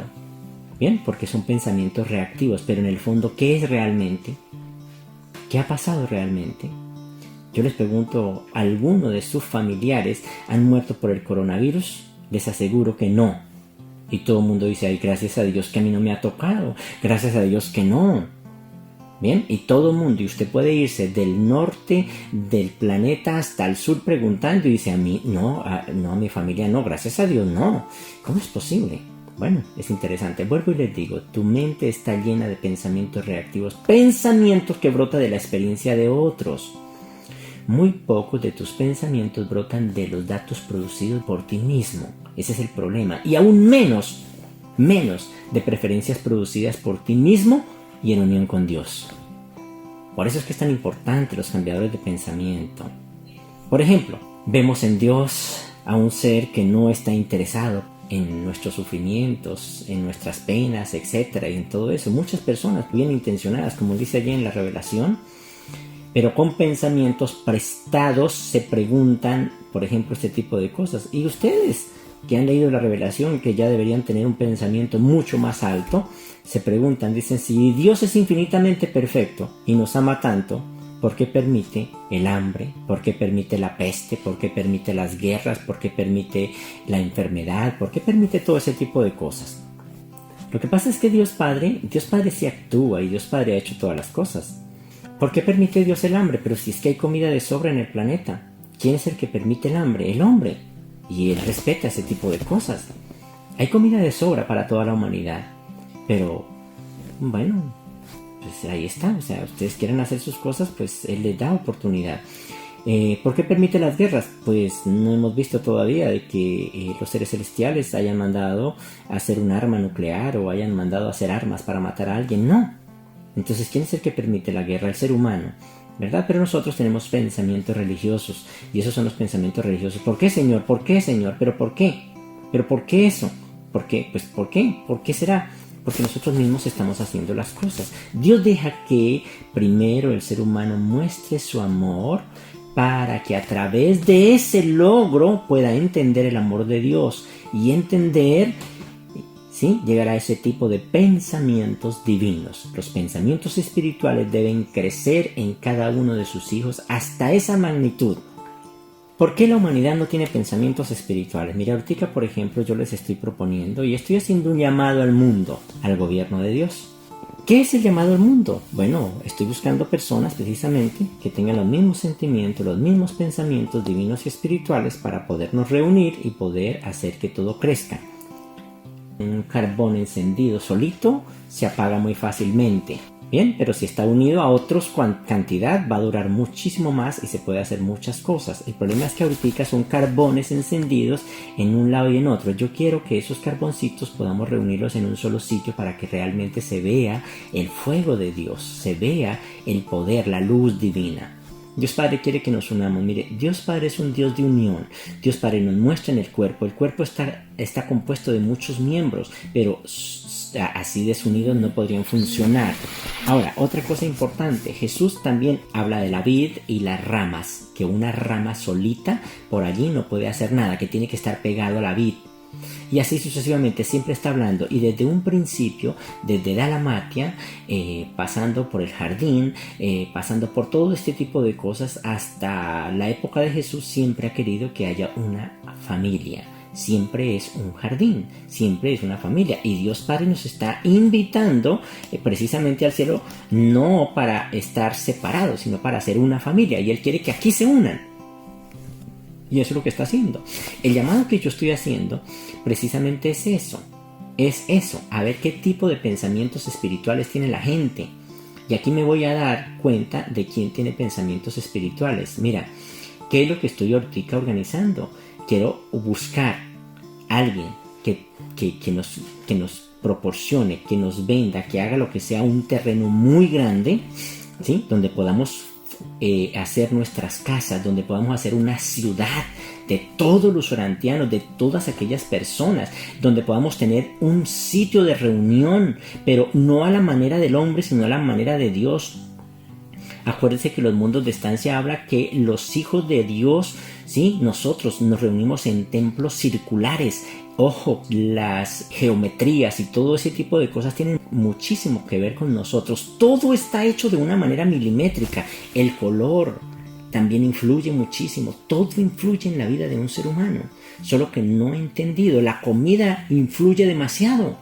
Bien, porque son pensamientos reactivos, pero en el fondo, ¿qué es realmente? ¿Qué ha pasado realmente? Yo les pregunto, ¿alguno de sus familiares han muerto por el coronavirus? Les aseguro que no. Y todo el mundo dice, ay, gracias a Dios que a mí no me ha tocado. Gracias a Dios que no. Bien, y todo el mundo, y usted puede irse del norte del planeta hasta el sur preguntando y dice, a mí no, a mi familia no, gracias a Dios no. ¿Cómo es posible? Bueno, es interesante. Vuelvo y les digo, tu mente está llena de pensamientos reactivos, pensamientos que brotan de la experiencia de otros. Muy pocos de tus pensamientos brotan de los datos producidos por ti mismo. Ese es el problema. Y aún menos de preferencias producidas por ti mismo y en unión con Dios. Por eso es que es tan importante los cambiadores de pensamiento. Por ejemplo, vemos en Dios a un ser que no está interesado en nuestros sufrimientos, en nuestras penas, etc. Y en todo eso. Muchas personas bien intencionadas, como dice allí en la revelación, pero con pensamientos prestados se preguntan, por ejemplo, este tipo de cosas. Y ustedes que han leído la revelación, que ya deberían tener un pensamiento mucho más alto, se preguntan, dicen, si Dios es infinitamente perfecto y nos ama tanto, ¿por qué permite el hambre? ¿Por qué permite la peste? ¿Por qué permite las guerras? ¿Por qué permite la enfermedad? ¿Por qué permite todo ese tipo de cosas? Lo que pasa es que Dios Padre sí actúa y Dios Padre ha hecho todas las cosas. ¿Por qué permite Dios el hambre? Pero si es que hay comida de sobra en el planeta. ¿Quién es el que permite el hambre? El hombre. Y él respeta ese tipo de cosas. Hay comida de sobra para toda la humanidad. Pero, bueno, pues ahí está. O sea, ustedes quieren hacer sus cosas, pues él les da oportunidad. ¿Por qué permite las guerras? Pues no hemos visto todavía de que los seres celestiales hayan mandado a hacer un arma nuclear o hayan mandado a hacer armas para matar a alguien. No. Entonces, ¿quién es el que permite la guerra? El ser humano, ¿verdad? Pero nosotros tenemos pensamientos religiosos y esos son los pensamientos religiosos. ¿Por qué, Señor? ¿Por qué, Señor? ¿Pero por qué? ¿Pero por qué eso? ¿Por qué? Pues, ¿por qué? ¿Por qué será? Porque nosotros mismos estamos haciendo las cosas. Dios deja que primero el ser humano muestre su amor para que a través de ese logro pueda entender el amor de Dios y entender, ¿sí?, llegar a ese tipo de pensamientos divinos. Los pensamientos espirituales deben crecer en cada uno de sus hijos hasta esa magnitud. ¿Por qué la humanidad no tiene pensamientos espirituales? Mira, ahorita, por ejemplo, yo les estoy proponiendo y estoy haciendo un llamado al mundo, al gobierno de Dios. ¿Qué es el llamado al mundo? Bueno, estoy buscando personas precisamente que tengan los mismos sentimientos, los mismos pensamientos divinos y espirituales para podernos reunir y poder hacer que todo crezca. Un carbón encendido solito se apaga muy fácilmente. Bien, pero si está unido a otros cantidad va a durar muchísimo más y se puede hacer muchas cosas. El problema es que ahorita son carbones encendidos en un lado y en otro. Yo quiero que esos carboncitos podamos reunirlos en un solo sitio para que realmente se vea el fuego de Dios, se vea el poder, la luz divina. Dios Padre quiere que nos unamos. Mire, Dios Padre es un Dios de unión. Dios Padre nos muestra en el cuerpo. El cuerpo está compuesto de muchos miembros, pero así desunidos no podrían funcionar. Ahora, otra cosa importante, Jesús también habla de la vid y las ramas, que una rama solita por allí no puede hacer nada, que tiene que estar pegado a la vid. Y así sucesivamente, siempre está hablando. Y desde un principio, desde Dalmatia, pasando por el jardín, pasando por todo este tipo de cosas, hasta la época de Jesús, siempre ha querido que haya una familia. Siempre es un jardín, siempre es una familia. Y Dios Padre nos está invitando precisamente al cielo, no para estar separados, sino para hacer una familia. Y Él quiere que aquí se unan. Y eso es lo que está haciendo. El llamado que yo estoy haciendo precisamente es eso, a ver qué tipo de pensamientos espirituales tiene la gente. Y aquí me voy a dar cuenta de quién tiene pensamientos espirituales. Mira, ¿qué es lo que estoy ahorita organizando? Quiero buscar a alguien que nos proporcione, que nos venda, que haga lo que sea un terreno muy grande, ¿sí? Donde podamos hacer nuestras casas, donde podamos hacer una ciudad de todos los orantianos, de todas aquellas personas, donde podamos tener un sitio de reunión, pero no a la manera del hombre, sino a la manera de Dios. Acuérdense que los mundos de estancia habla que los hijos de Dios, ¿sí? Nosotros nos reunimos en templos circulares. Ojo, las geometrías y todo ese tipo de cosas tienen muchísimo que ver con nosotros. Todo está hecho de una manera milimétrica. El color también influye muchísimo. Todo influye en la vida de un ser humano. Solo que no he entendido. La comida influye demasiado.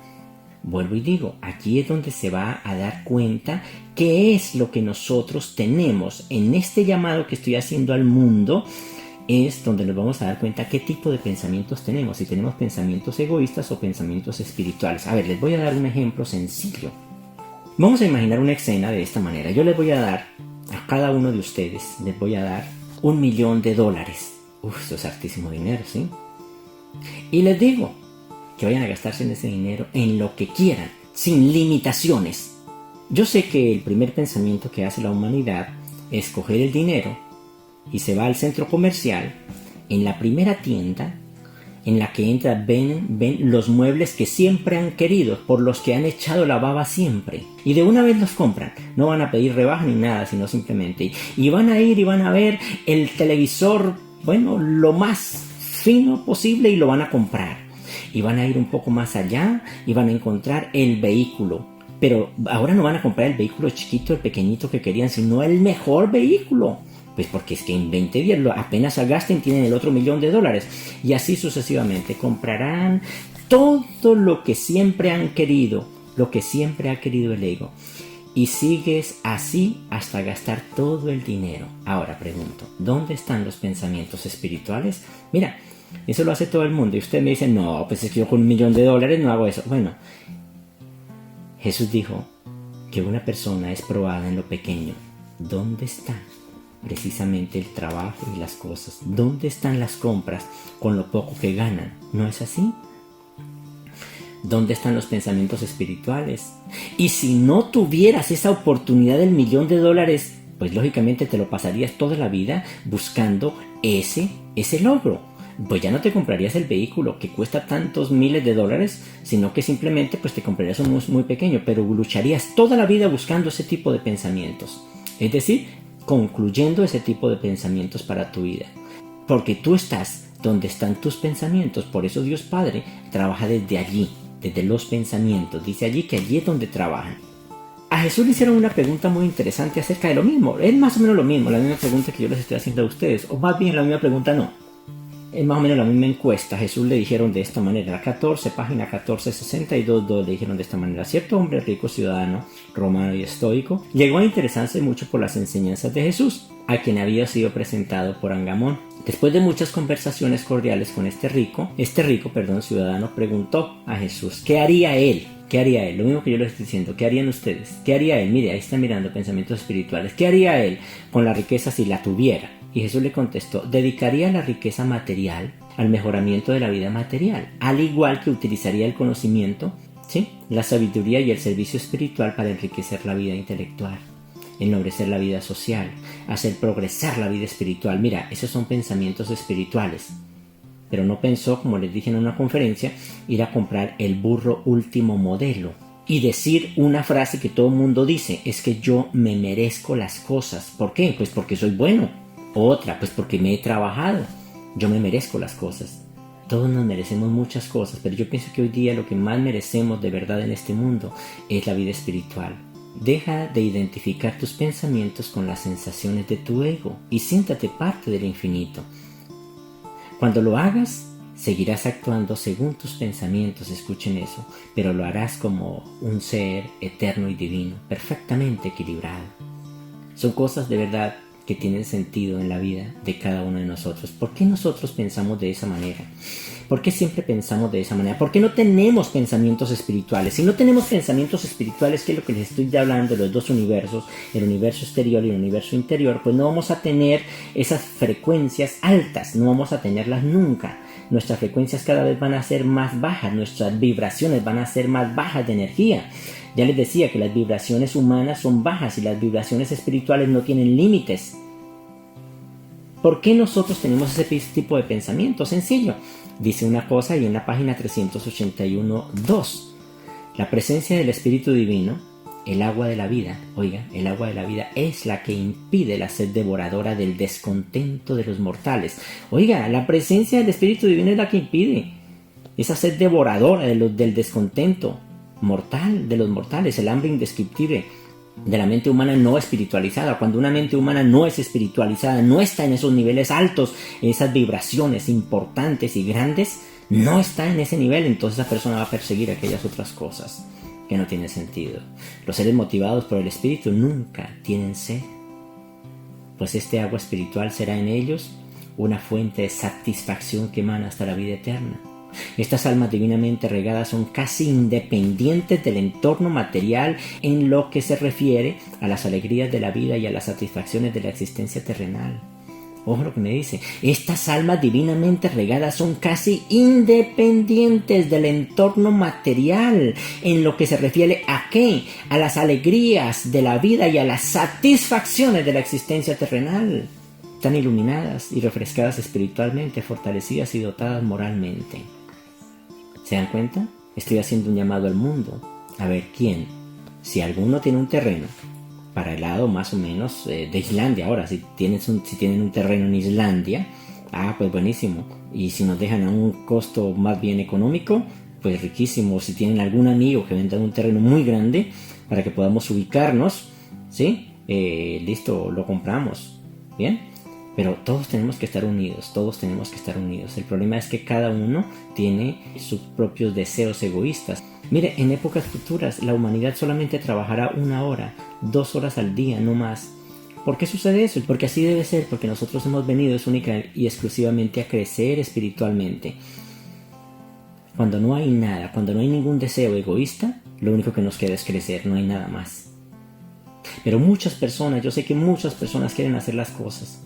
Vuelvo y digo, aquí es donde se va a dar cuenta qué es lo que nosotros tenemos en este llamado que estoy haciendo al mundo. Es donde nos vamos a dar cuenta qué tipo de pensamientos tenemos, si tenemos pensamientos egoístas o pensamientos espirituales. A ver, les voy a dar un ejemplo sencillo. Vamos a imaginar una escena de esta manera. Yo les voy a dar, a cada uno de ustedes, les voy a dar $1.000.000. Eso es hartísimo dinero, ¿sí? Y les digo que vayan a gastarse en ese dinero en lo que quieran, sin limitaciones. Yo sé que el primer pensamiento que hace la humanidad es coger el dinero y se va al centro comercial, en la primera tienda en la que entra, ven los muebles que siempre han querido, por los que han echado la baba siempre, y de una vez los compran. No van a pedir rebaja ni nada, sino simplemente y van a ir y van a ver el televisor, bueno, lo más fino posible, y lo van a comprar. Y van a ir un poco más allá y van a encontrar el vehículo. Pero ahora no van a comprar el vehículo chiquito, el pequeñito que querían, sino el mejor vehículo. Pues porque es que en 20 días apenas gasten, tienen el otro $1.000.000. Y así sucesivamente. Comprarán todo lo que siempre han querido, lo que siempre ha querido el ego. Y sigues así hasta gastar todo el dinero. Ahora pregunto, ¿dónde están los pensamientos espirituales? Mira, eso lo hace todo el mundo. Y usted me dice, no, pues es que yo con $1.000.000 no hago eso. Bueno, Jesús dijo que una persona es probada en lo pequeño. ¿Dónde está precisamente el trabajo y las cosas? ¿Dónde están las compras con lo poco que ganan? ¿No es así? ¿Dónde están los pensamientos espirituales? Y si no tuvieras esa oportunidad del $1.000.000, pues lógicamente te lo pasarías toda la vida buscando ese logro. Pues ya no te comprarías el vehículo que cuesta tantos miles de dólares, sino que simplemente pues te comprarías uno muy pequeño, pero lucharías toda la vida buscando ese tipo de pensamientos. Es decir, concluyendo ese tipo de pensamientos para tu vida. Porque tú estás donde están tus pensamientos. Por eso Dios Padre trabaja desde allí, desde los pensamientos. Dice allí que allí es donde trabajan. A Jesús le hicieron una pregunta muy interesante acerca de lo mismo. Es más o menos lo mismo, la misma pregunta que yo les estoy haciendo a ustedes. O más bien la misma pregunta no. Es más o menos la misma encuesta. A Jesús le dijeron de esta manera, página 1462, le dijeron de esta manera: cierto hombre rico, ciudadano, romano y estoico, llegó a interesarse mucho por las enseñanzas de Jesús, a quien había sido presentado por Angamón. Después de muchas conversaciones cordiales con este rico ciudadano preguntó a Jesús, ¿qué haría él? ¿Qué haría él? Lo mismo que yo les estoy diciendo. ¿Qué harían ustedes? ¿Qué haría él? Mire, ahí está mirando pensamientos espirituales. ¿Qué haría él con la riqueza si la tuviera? Y Jesús le contestó, dedicaría la riqueza material al mejoramiento de la vida material, al igual que utilizaría el conocimiento, ¿sí?, la sabiduría y el servicio espiritual para enriquecer la vida intelectual, ennoblecer la vida social, hacer progresar la vida espiritual. Mira, esos son pensamientos espirituales. Pero no pensó, como les dije en una conferencia, ir a comprar el burro último modelo y decir una frase que todo el mundo dice, es que yo me merezco las cosas. ¿Por qué? Pues porque soy bueno. Otra, pues porque me he trabajado. Yo me merezco las cosas. Todos nos merecemos muchas cosas, pero yo pienso que hoy día lo que más merecemos de verdad en este mundo es la vida espiritual. Deja de identificar tus pensamientos con las sensaciones de tu ego y siéntate parte del infinito. Cuando lo hagas, seguirás actuando según tus pensamientos, escuchen eso, pero lo harás como un ser eterno y divino, perfectamente equilibrado. Son cosas de verdad que tienen sentido en la vida de cada uno de nosotros. ¿Por qué nosotros pensamos de esa manera? ¿Por qué siempre pensamos de esa manera? ¿Por qué no tenemos pensamientos espirituales? Si no tenemos pensamientos espirituales, que es lo que les estoy hablando de los dos universos, el universo exterior y el universo interior, pues no vamos a tener esas frecuencias altas, no vamos a tenerlas nunca. Nuestras frecuencias cada vez van a ser más bajas, nuestras vibraciones van a ser más bajas de energía. Ya les decía que las vibraciones humanas son bajas y las vibraciones espirituales no tienen límites. ¿Por qué nosotros tenemos ese tipo de pensamiento? Sencillo. Dice una cosa y en la página 381.2. La presencia del Espíritu Divino, el agua de la vida, oiga, el agua de la vida es la que impide la sed devoradora del descontento de los mortales. Oiga, la presencia del Espíritu Divino es la que impide esa sed devoradora del descontento mortal de los mortales, el hambre indescriptible de la mente humana no espiritualizada. Cuando una mente humana no es espiritualizada, no está en esos niveles altos, esas vibraciones importantes y grandes, no está en ese nivel, entonces esa persona va a perseguir aquellas otras cosas que no tienen sentido. Los seres motivados por el espíritu nunca tienen sed, pues este agua espiritual será en ellos una fuente de satisfacción que emana hasta la vida eterna. Estas almas divinamente regadas son casi independientes del entorno material en lo que se refiere a las alegrías de la vida y a las satisfacciones de la existencia terrenal. Ojo lo que me dice, estas almas divinamente regadas son casi independientes del entorno material en lo que se refiere ¿a qué? A las alegrías de la vida y a las satisfacciones de la existencia terrenal. Están iluminadas y refrescadas espiritualmente, fortalecidas y dotadas moralmente. ¿Se dan cuenta? Estoy haciendo un llamado al mundo. A ver, ¿quién? Si alguno tiene un terreno para el lado más o menos de Islandia. Ahora, si tienen un terreno en Islandia, pues buenísimo. Y si nos dejan a un costo más bien económico, pues riquísimo. Si tienen algún amigo que venda un terreno muy grande para que podamos ubicarnos, ¿sí? Listo, lo compramos. ¿Bien? Pero todos tenemos que estar unidos, El problema es que cada uno tiene sus propios deseos egoístas. Mire, en épocas futuras la humanidad solamente trabajará 1 hora, 2 horas al día, no más. ¿Por qué sucede eso? Porque así debe ser, porque nosotros hemos venido única y exclusivamente a crecer espiritualmente. Cuando no hay nada, cuando no hay ningún deseo egoísta, lo único que nos queda es crecer, no hay nada más. Pero muchas personas, yo sé que muchas personas quieren hacer las cosas,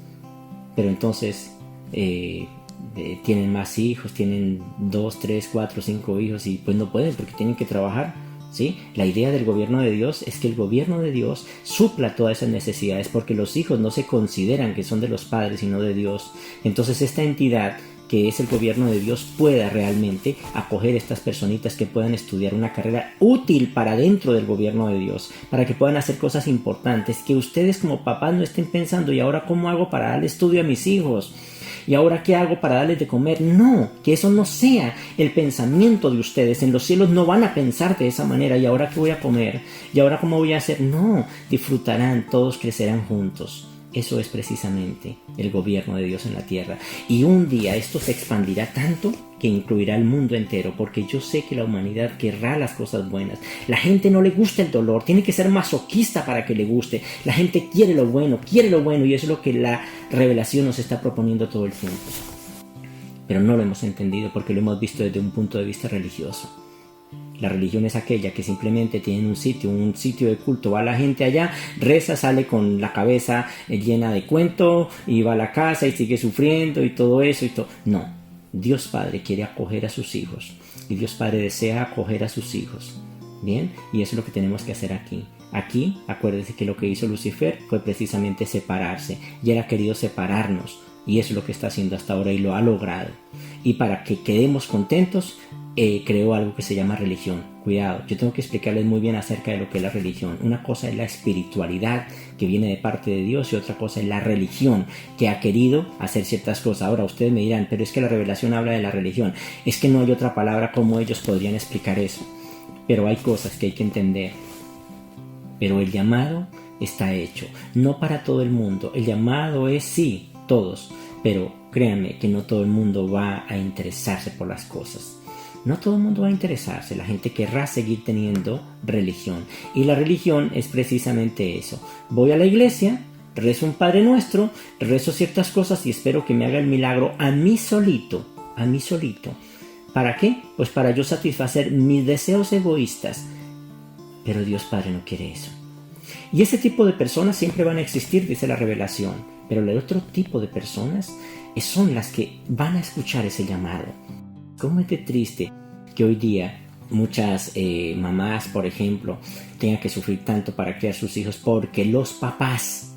pero entonces tienen más hijos, tienen 2, 3, 4, 5 hijos y pues no pueden porque tienen que trabajar, ¿sí? La idea del gobierno de Dios es que el gobierno de Dios supla todas esas necesidades porque los hijos no se consideran que son de los padres sino de Dios. Entonces esta entidad que es el gobierno de Dios pueda realmente acoger a estas personitas que puedan estudiar una carrera útil para dentro del gobierno de Dios, para que puedan hacer cosas importantes, que ustedes como papás no estén pensando, ¿y ahora cómo hago para darle estudio a mis hijos? ¿Y ahora qué hago para darles de comer? No, que eso no sea el pensamiento de ustedes. En los cielos no van a pensar de esa manera. ¿Y ahora qué voy a comer? ¿Y ahora cómo voy a hacer? No, disfrutarán, todos crecerán juntos. Eso es precisamente el gobierno de Dios en la tierra. Y un día esto se expandirá tanto que incluirá el mundo entero, porque yo sé que la humanidad querrá las cosas buenas. La gente no le gusta el dolor, tiene que ser masoquista para que le guste. La gente quiere lo bueno, y eso es lo que la revelación nos está proponiendo todo el tiempo. Pero no lo hemos entendido porque lo hemos visto desde un punto de vista religioso. La religión es aquella que simplemente tiene un sitio de culto. Va la gente allá, reza, sale con la cabeza llena de cuento y va a la casa y sigue sufriendo y todo eso. No, Dios Padre quiere acoger a sus hijos y Dios Padre desea acoger a sus hijos. Bien, y eso es lo que tenemos que hacer aquí. Aquí, acuérdense que lo que hizo Lucifer fue precisamente separarse y él ha querido separarnos y eso es lo que está haciendo hasta ahora y lo ha logrado. Y para que quedemos contentos, creó algo que se llama religión. Cuidado, yo tengo que explicarles muy bien acerca de lo que es la religión. Una cosa es la espiritualidad que viene de parte de Dios y otra cosa es la religión que ha querido hacer ciertas cosas. Ahora ustedes me dirán, pero es que la revelación habla de la religión. Es que no hay otra palabra como ellos podrían explicar eso. Pero hay cosas que hay que entender. Pero el llamado está hecho. No para todo el mundo. El llamado es sí, todos. Pero créanme que no todo el mundo va a interesarse por las cosas. No todo el mundo va a interesarse, la gente querrá seguir teniendo religión. Y la religión es precisamente eso. Voy a la iglesia, rezo un Padre Nuestro, rezo ciertas cosas y espero que me haga el milagro a mí solito, a mí solito. ¿Para qué? Pues para yo satisfacer mis deseos egoístas. Pero Dios Padre no quiere eso. Y ese tipo de personas siempre van a existir, dice la revelación. Pero el otro tipo de personas son las que van a escuchar ese llamado. ¿Cómo es de triste que hoy día muchas mamás, por ejemplo, tengan que sufrir tanto para criar sus hijos porque los papás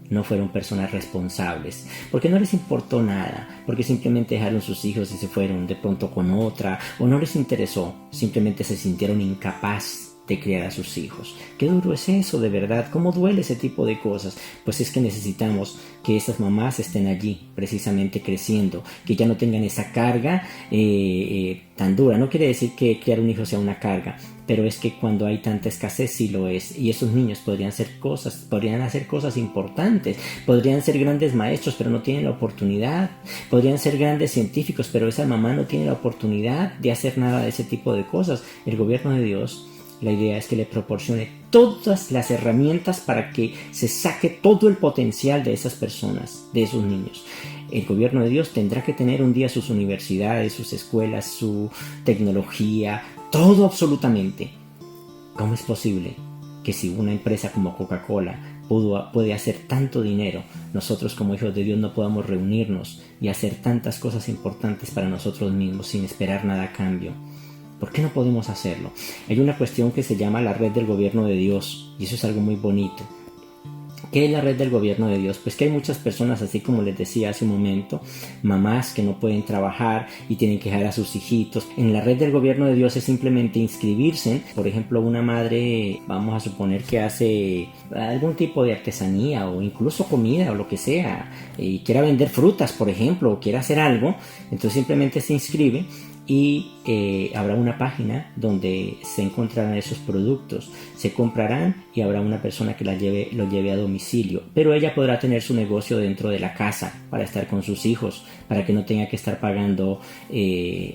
no fueron personas responsables, porque no les importó nada, porque simplemente dejaron sus hijos y se fueron de pronto con otra, o no les interesó, simplemente se sintieron incapaces de criar a sus hijos? Qué duro es eso, de verdad. ¿Cómo duele ese tipo de cosas? Pues es que necesitamos que esas mamás estén allí, precisamente creciendo, que ya no tengan esa carga tan dura. No quiere decir que criar un hijo sea una carga, pero es que cuando hay tanta escasez sí lo es. Y esos niños podrían hacer cosas importantes, podrían ser grandes maestros, pero no tienen la oportunidad. Podrían ser grandes científicos, pero esa mamá no tiene la oportunidad de hacer nada de ese tipo de cosas. El gobierno de Dios, la idea es que le proporcione todas las herramientas para que se saque todo el potencial de esas personas, de esos niños. El gobierno de Dios tendrá que tener un día sus universidades, sus escuelas, su tecnología, todo absolutamente. ¿Cómo es posible que si una empresa como Coca-Cola puede hacer tanto dinero, nosotros como hijos de Dios no podamos reunirnos y hacer tantas cosas importantes para nosotros mismos sin esperar nada a cambio? ¿Por qué no podemos hacerlo? Hay una cuestión que se llama la red del gobierno de Dios, y eso es algo muy bonito. ¿Qué es la red del gobierno de Dios? Pues que hay muchas personas, así como les decía hace un momento, mamás que no pueden trabajar y tienen que dejar a sus hijitos. En la red del gobierno de Dios es simplemente inscribirse. Por ejemplo, una madre, vamos a suponer que hace algún tipo de artesanía o incluso comida o lo que sea, y quiera vender frutas, por ejemplo, o quiera hacer algo, entonces simplemente se inscribe y habrá una página donde se encontrarán esos productos, se comprarán y habrá una persona que lo lleve a domicilio, pero ella podrá tener su negocio dentro de la casa para estar con sus hijos, para que no tenga que estar pagando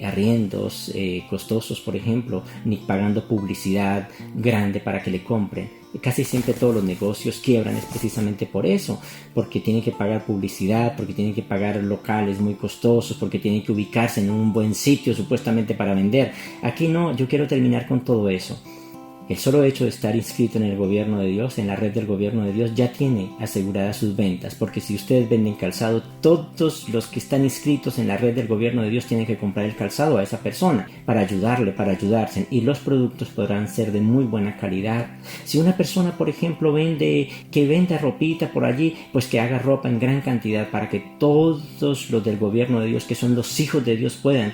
arriendos costosos, por ejemplo, ni pagando publicidad grande para que le compren. Casi siempre todos los negocios quiebran es precisamente por eso, porque tienen que pagar publicidad, porque tienen que pagar locales muy costosos, porque tienen que ubicarse en un buen sitio supuestamente para vender. Aquí no, yo quiero terminar con todo eso. El solo hecho de estar inscrito en el gobierno de Dios, en la red del gobierno de Dios, ya tiene aseguradas sus ventas, porque si ustedes venden calzado, todos los que están inscritos en la red del gobierno de Dios tienen que comprar el calzado a esa persona para ayudarle, para ayudarse, y los productos podrán ser de muy buena calidad. Si una persona, por ejemplo, que venda ropita por allí, pues que haga ropa en gran cantidad para que todos los del gobierno de Dios, que son los hijos de Dios, puedan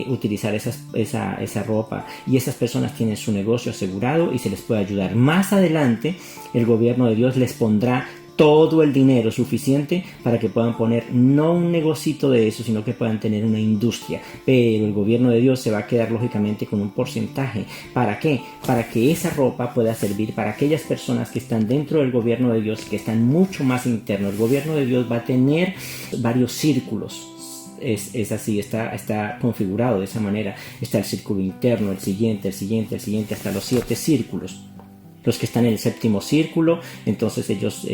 utilizar esa ropa, y esas personas tienen su negocio asegurado y se les puede ayudar. Más adelante el gobierno de Dios les pondrá todo el dinero suficiente para que puedan poner no un negocito de eso, sino que puedan tener una industria. Pero el gobierno de Dios se va a quedar lógicamente con un porcentaje. ¿Para qué? Para que esa ropa pueda servir para aquellas personas que están dentro del gobierno de Dios, que están mucho más internos. El gobierno de Dios va a tener varios círculos. Es así, está configurado de esa manera. Está el círculo interno, el siguiente, hasta los 7 círculos. Los que están en el 7º círculo, entonces ellos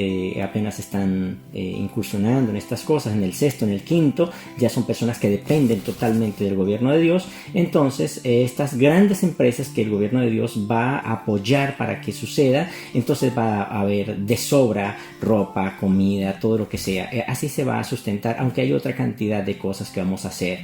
apenas están incursionando en estas cosas. En el 6º, en el 5º, ya son personas que dependen totalmente del gobierno de Dios. Entonces estas grandes empresas que el gobierno de Dios va a apoyar para que suceda, entonces va a haber de sobra ropa, comida, todo lo que sea. Así se va a sustentar, aunque hay otra cantidad de cosas que vamos a hacer.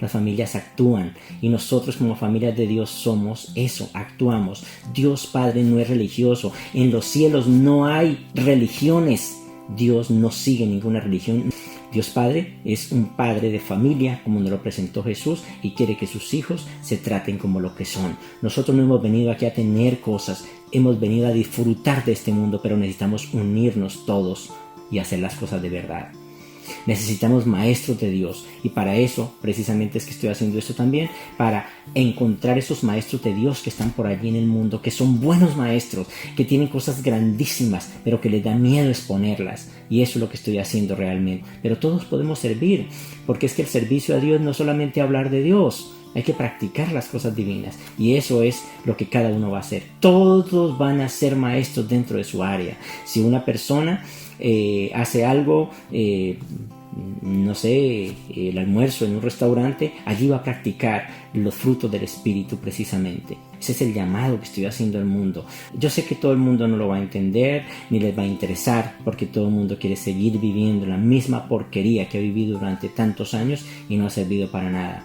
Las familias actúan y nosotros como familias de Dios somos eso, actuamos. Dios Padre no es religioso. En los cielos no hay religiones. Dios no sigue ninguna religión. Dios Padre es un padre de familia, como nos lo presentó Jesús, y quiere que sus hijos se traten como lo que son. Nosotros no hemos venido aquí a tener cosas, hemos venido a disfrutar de este mundo, pero necesitamos unirnos todos y hacer las cosas de verdad. Necesitamos maestros de Dios, y para eso precisamente es que estoy haciendo esto también, para encontrar esos maestros de Dios que están por allí en el mundo, que son buenos maestros, que tienen cosas grandísimas, pero que les da miedo exponerlas, y eso es lo que estoy haciendo realmente. Pero todos podemos servir, porque es que el servicio a Dios no es solamente hablar de Dios, hay que practicar las cosas divinas, y eso es lo que cada uno va a hacer. Todos van a ser maestros dentro de su área. Si una persona hace algo, no sé, el almuerzo en un restaurante, allí va a practicar los frutos del Espíritu precisamente. Ese es el llamado que estoy haciendo al mundo. Yo sé que todo el mundo no lo va a entender ni les va a interesar, porque todo el mundo quiere seguir viviendo la misma porquería que ha vivido durante tantos años y no ha servido para nada.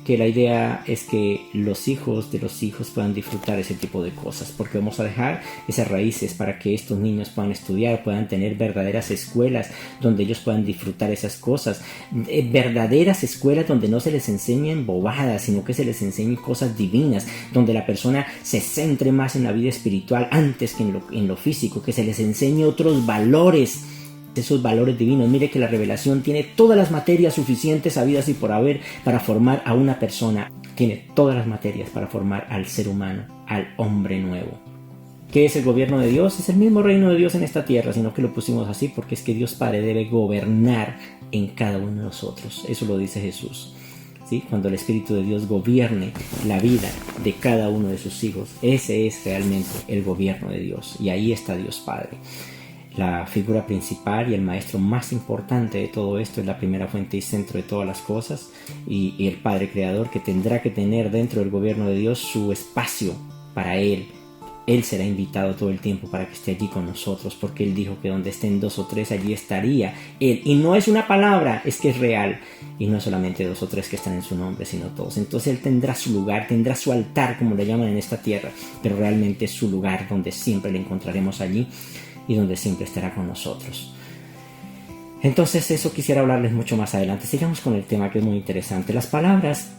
Que la idea es que los hijos de los hijos puedan disfrutar ese tipo de cosas, porque vamos a dejar esas raíces para que estos niños puedan estudiar, puedan tener verdaderas escuelas donde ellos puedan disfrutar esas cosas, verdaderas escuelas donde no se les enseñen bobadas, sino que se les enseñen cosas divinas, donde la persona se centre más en la vida espiritual antes que en lo físico, que se les enseñe otros valores, esos valores divinos. Mire que la revelación tiene todas las materias suficientes habidas y por haber para formar a una persona. Tiene todas las materias para formar al ser humano, al hombre nuevo. ¿Qué es el gobierno de Dios? Es el mismo reino de Dios en esta tierra, sino que lo pusimos así porque es que Dios Padre debe gobernar en cada uno de nosotros. Eso lo dice Jesús. ¿Sí? Cuando el Espíritu de Dios gobierne la vida de cada uno de sus hijos, ese es realmente el gobierno de Dios. Y ahí está Dios Padre. La figura principal y el maestro más importante de todo esto es la primera fuente y centro de todas las cosas, y el Padre Creador, que tendrá que tener dentro del gobierno de Dios su espacio para Él. Él será invitado todo el tiempo para que esté allí con nosotros, porque Él dijo que donde estén 2 o 3 allí estaría Él. Y no es una palabra, es que es real. Y no solamente 2 o 3 que están en su nombre, sino todos. Entonces Él tendrá su lugar, tendrá su altar, como le llaman en esta tierra, pero realmente es su lugar donde siempre le encontraremos allí y donde siempre estará con nosotros. Entonces eso quisiera hablarles mucho más adelante. Sigamos con el tema, que es muy interesante. Las palabras,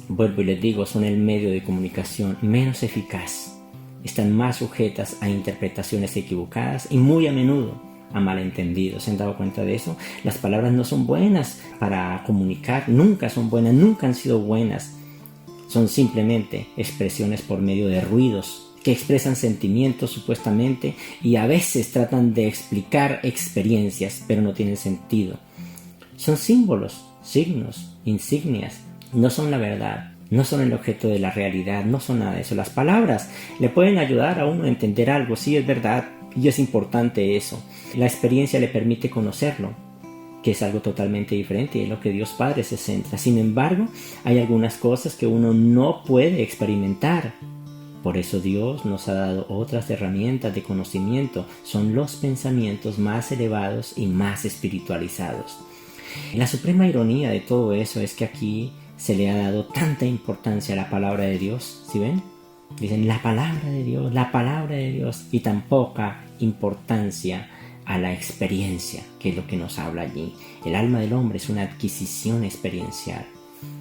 vuelvo y les digo, son el medio de comunicación menos eficaz. Están más sujetas a interpretaciones equivocadas y muy a menudo a malentendidos. ¿Se han dado cuenta de eso? Las palabras no son buenas para comunicar, nunca son buenas, nunca han sido buenas. Son simplemente expresiones por medio de ruidos que expresan sentimientos supuestamente y a veces tratan de explicar experiencias, pero no tienen sentido. Son símbolos, signos, insignias, no son la verdad, no son el objeto de la realidad, no son nada de eso. Las palabras le pueden ayudar a uno a entender algo, sí, es verdad, y es importante eso. La experiencia le permite conocerlo, que es algo totalmente diferente y en lo que Dios Padre se centra. Sin embargo, hay algunas cosas que uno no puede experimentar. Por eso Dios nos ha dado otras herramientas de conocimiento. Son los pensamientos más elevados y más espiritualizados. La suprema ironía de todo eso es que aquí se le ha dado tanta importancia a la palabra de Dios. ¿Sí ven? Dicen la palabra de Dios, y tan poca importancia a la experiencia, que es lo que nos habla allí. El alma del hombre es una adquisición experiencial.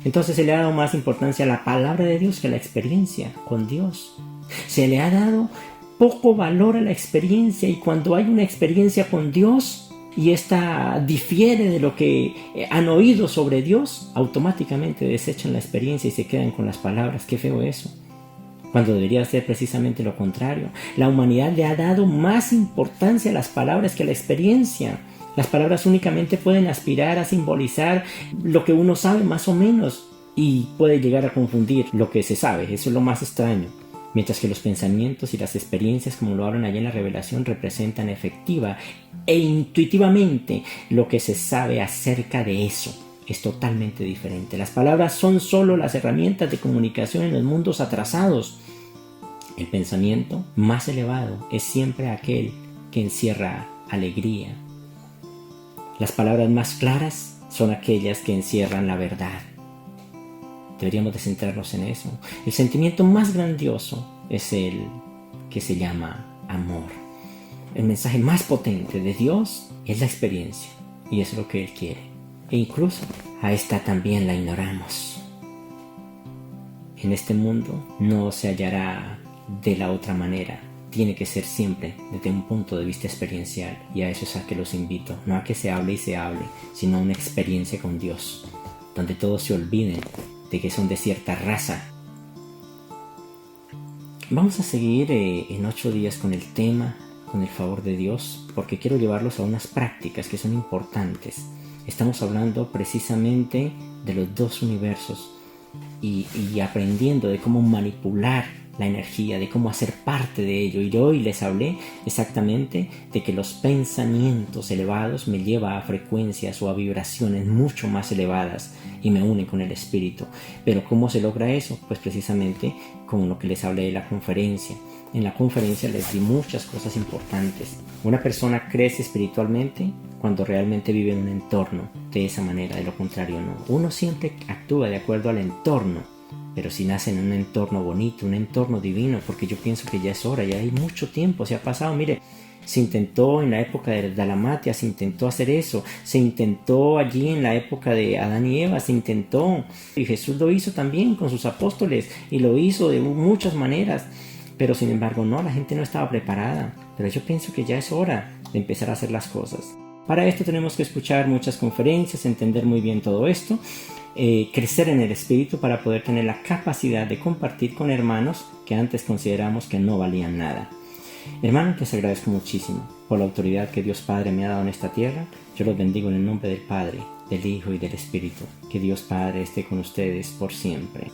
Entonces se le ha dado más importancia a la palabra de Dios que a la experiencia con Dios. Se le ha dado poco valor a la experiencia, y cuando hay una experiencia con Dios y esta difiere de lo que han oído sobre Dios, automáticamente desechan la experiencia y se quedan con las palabras. Qué feo eso, cuando debería ser precisamente lo contrario. La humanidad le ha dado más importancia a las palabras que a la experiencia. Las palabras únicamente pueden aspirar a simbolizar lo que uno sabe más o menos, y puede llegar a confundir lo que se sabe. Eso es lo más extraño. Mientras que los pensamientos y las experiencias, como lo hablan allá en la revelación, representan efectiva e intuitivamente lo que se sabe acerca de eso. Es totalmente diferente. Las palabras son solo las herramientas de comunicación en los mundos atrasados. El pensamiento más elevado es siempre aquel que encierra alegría. Las palabras más claras son aquellas que encierran la verdad. Deberíamos de centrarnos en eso. El sentimiento más grandioso es el que se llama amor. El mensaje más potente de Dios es la experiencia. y eso es lo que Él quiere. E incluso a esta también la ignoramos. En este mundo no se hallará de la otra manera. Tiene que ser siempre desde un punto de vista experiencial, y a eso es a que los invito. No a que se hable y se hable, sino a una experiencia con Dios, donde todos se olviden de que son de cierta raza. Vamos a seguir en 8 días con el tema, con el favor de Dios, porque quiero llevarlos a unas prácticas que son importantes. Estamos hablando precisamente de los dos universos y aprendiendo de cómo manipular la energía, de cómo hacer parte de ello. Y hoy les hablé exactamente de que los pensamientos elevados me llevan a frecuencias o a vibraciones mucho más elevadas y me unen con el espíritu. Pero ¿cómo se logra eso? Pues precisamente con lo que les hablé de la conferencia. En la conferencia les di muchas cosas importantes. Una persona crece espiritualmente cuando realmente vive en un entorno de esa manera, de lo contrario no. Uno siempre actúa de acuerdo al entorno, pero si nace en un entorno bonito, un entorno divino, porque yo pienso que ya es hora, ya hay mucho tiempo, se ha pasado. Mire, se intentó en la época de Dalamatia, se intentó hacer eso, se intentó allí en la época de Adán y Eva, se intentó, y Jesús lo hizo también con sus apóstoles, y lo hizo de muchas maneras, pero sin embargo no, la gente no estaba preparada. Pero yo pienso que ya es hora de empezar a hacer las cosas. Para esto tenemos que escuchar muchas conferencias, entender muy bien todo esto, crecer en el espíritu para poder tener la capacidad de compartir con hermanos que antes consideramos que no valían nada. Hermanos, les agradezco muchísimo por la autoridad que Dios Padre me ha dado en esta tierra. Yo los bendigo en el nombre del Padre, del Hijo y del Espíritu. Que Dios Padre esté con ustedes por siempre.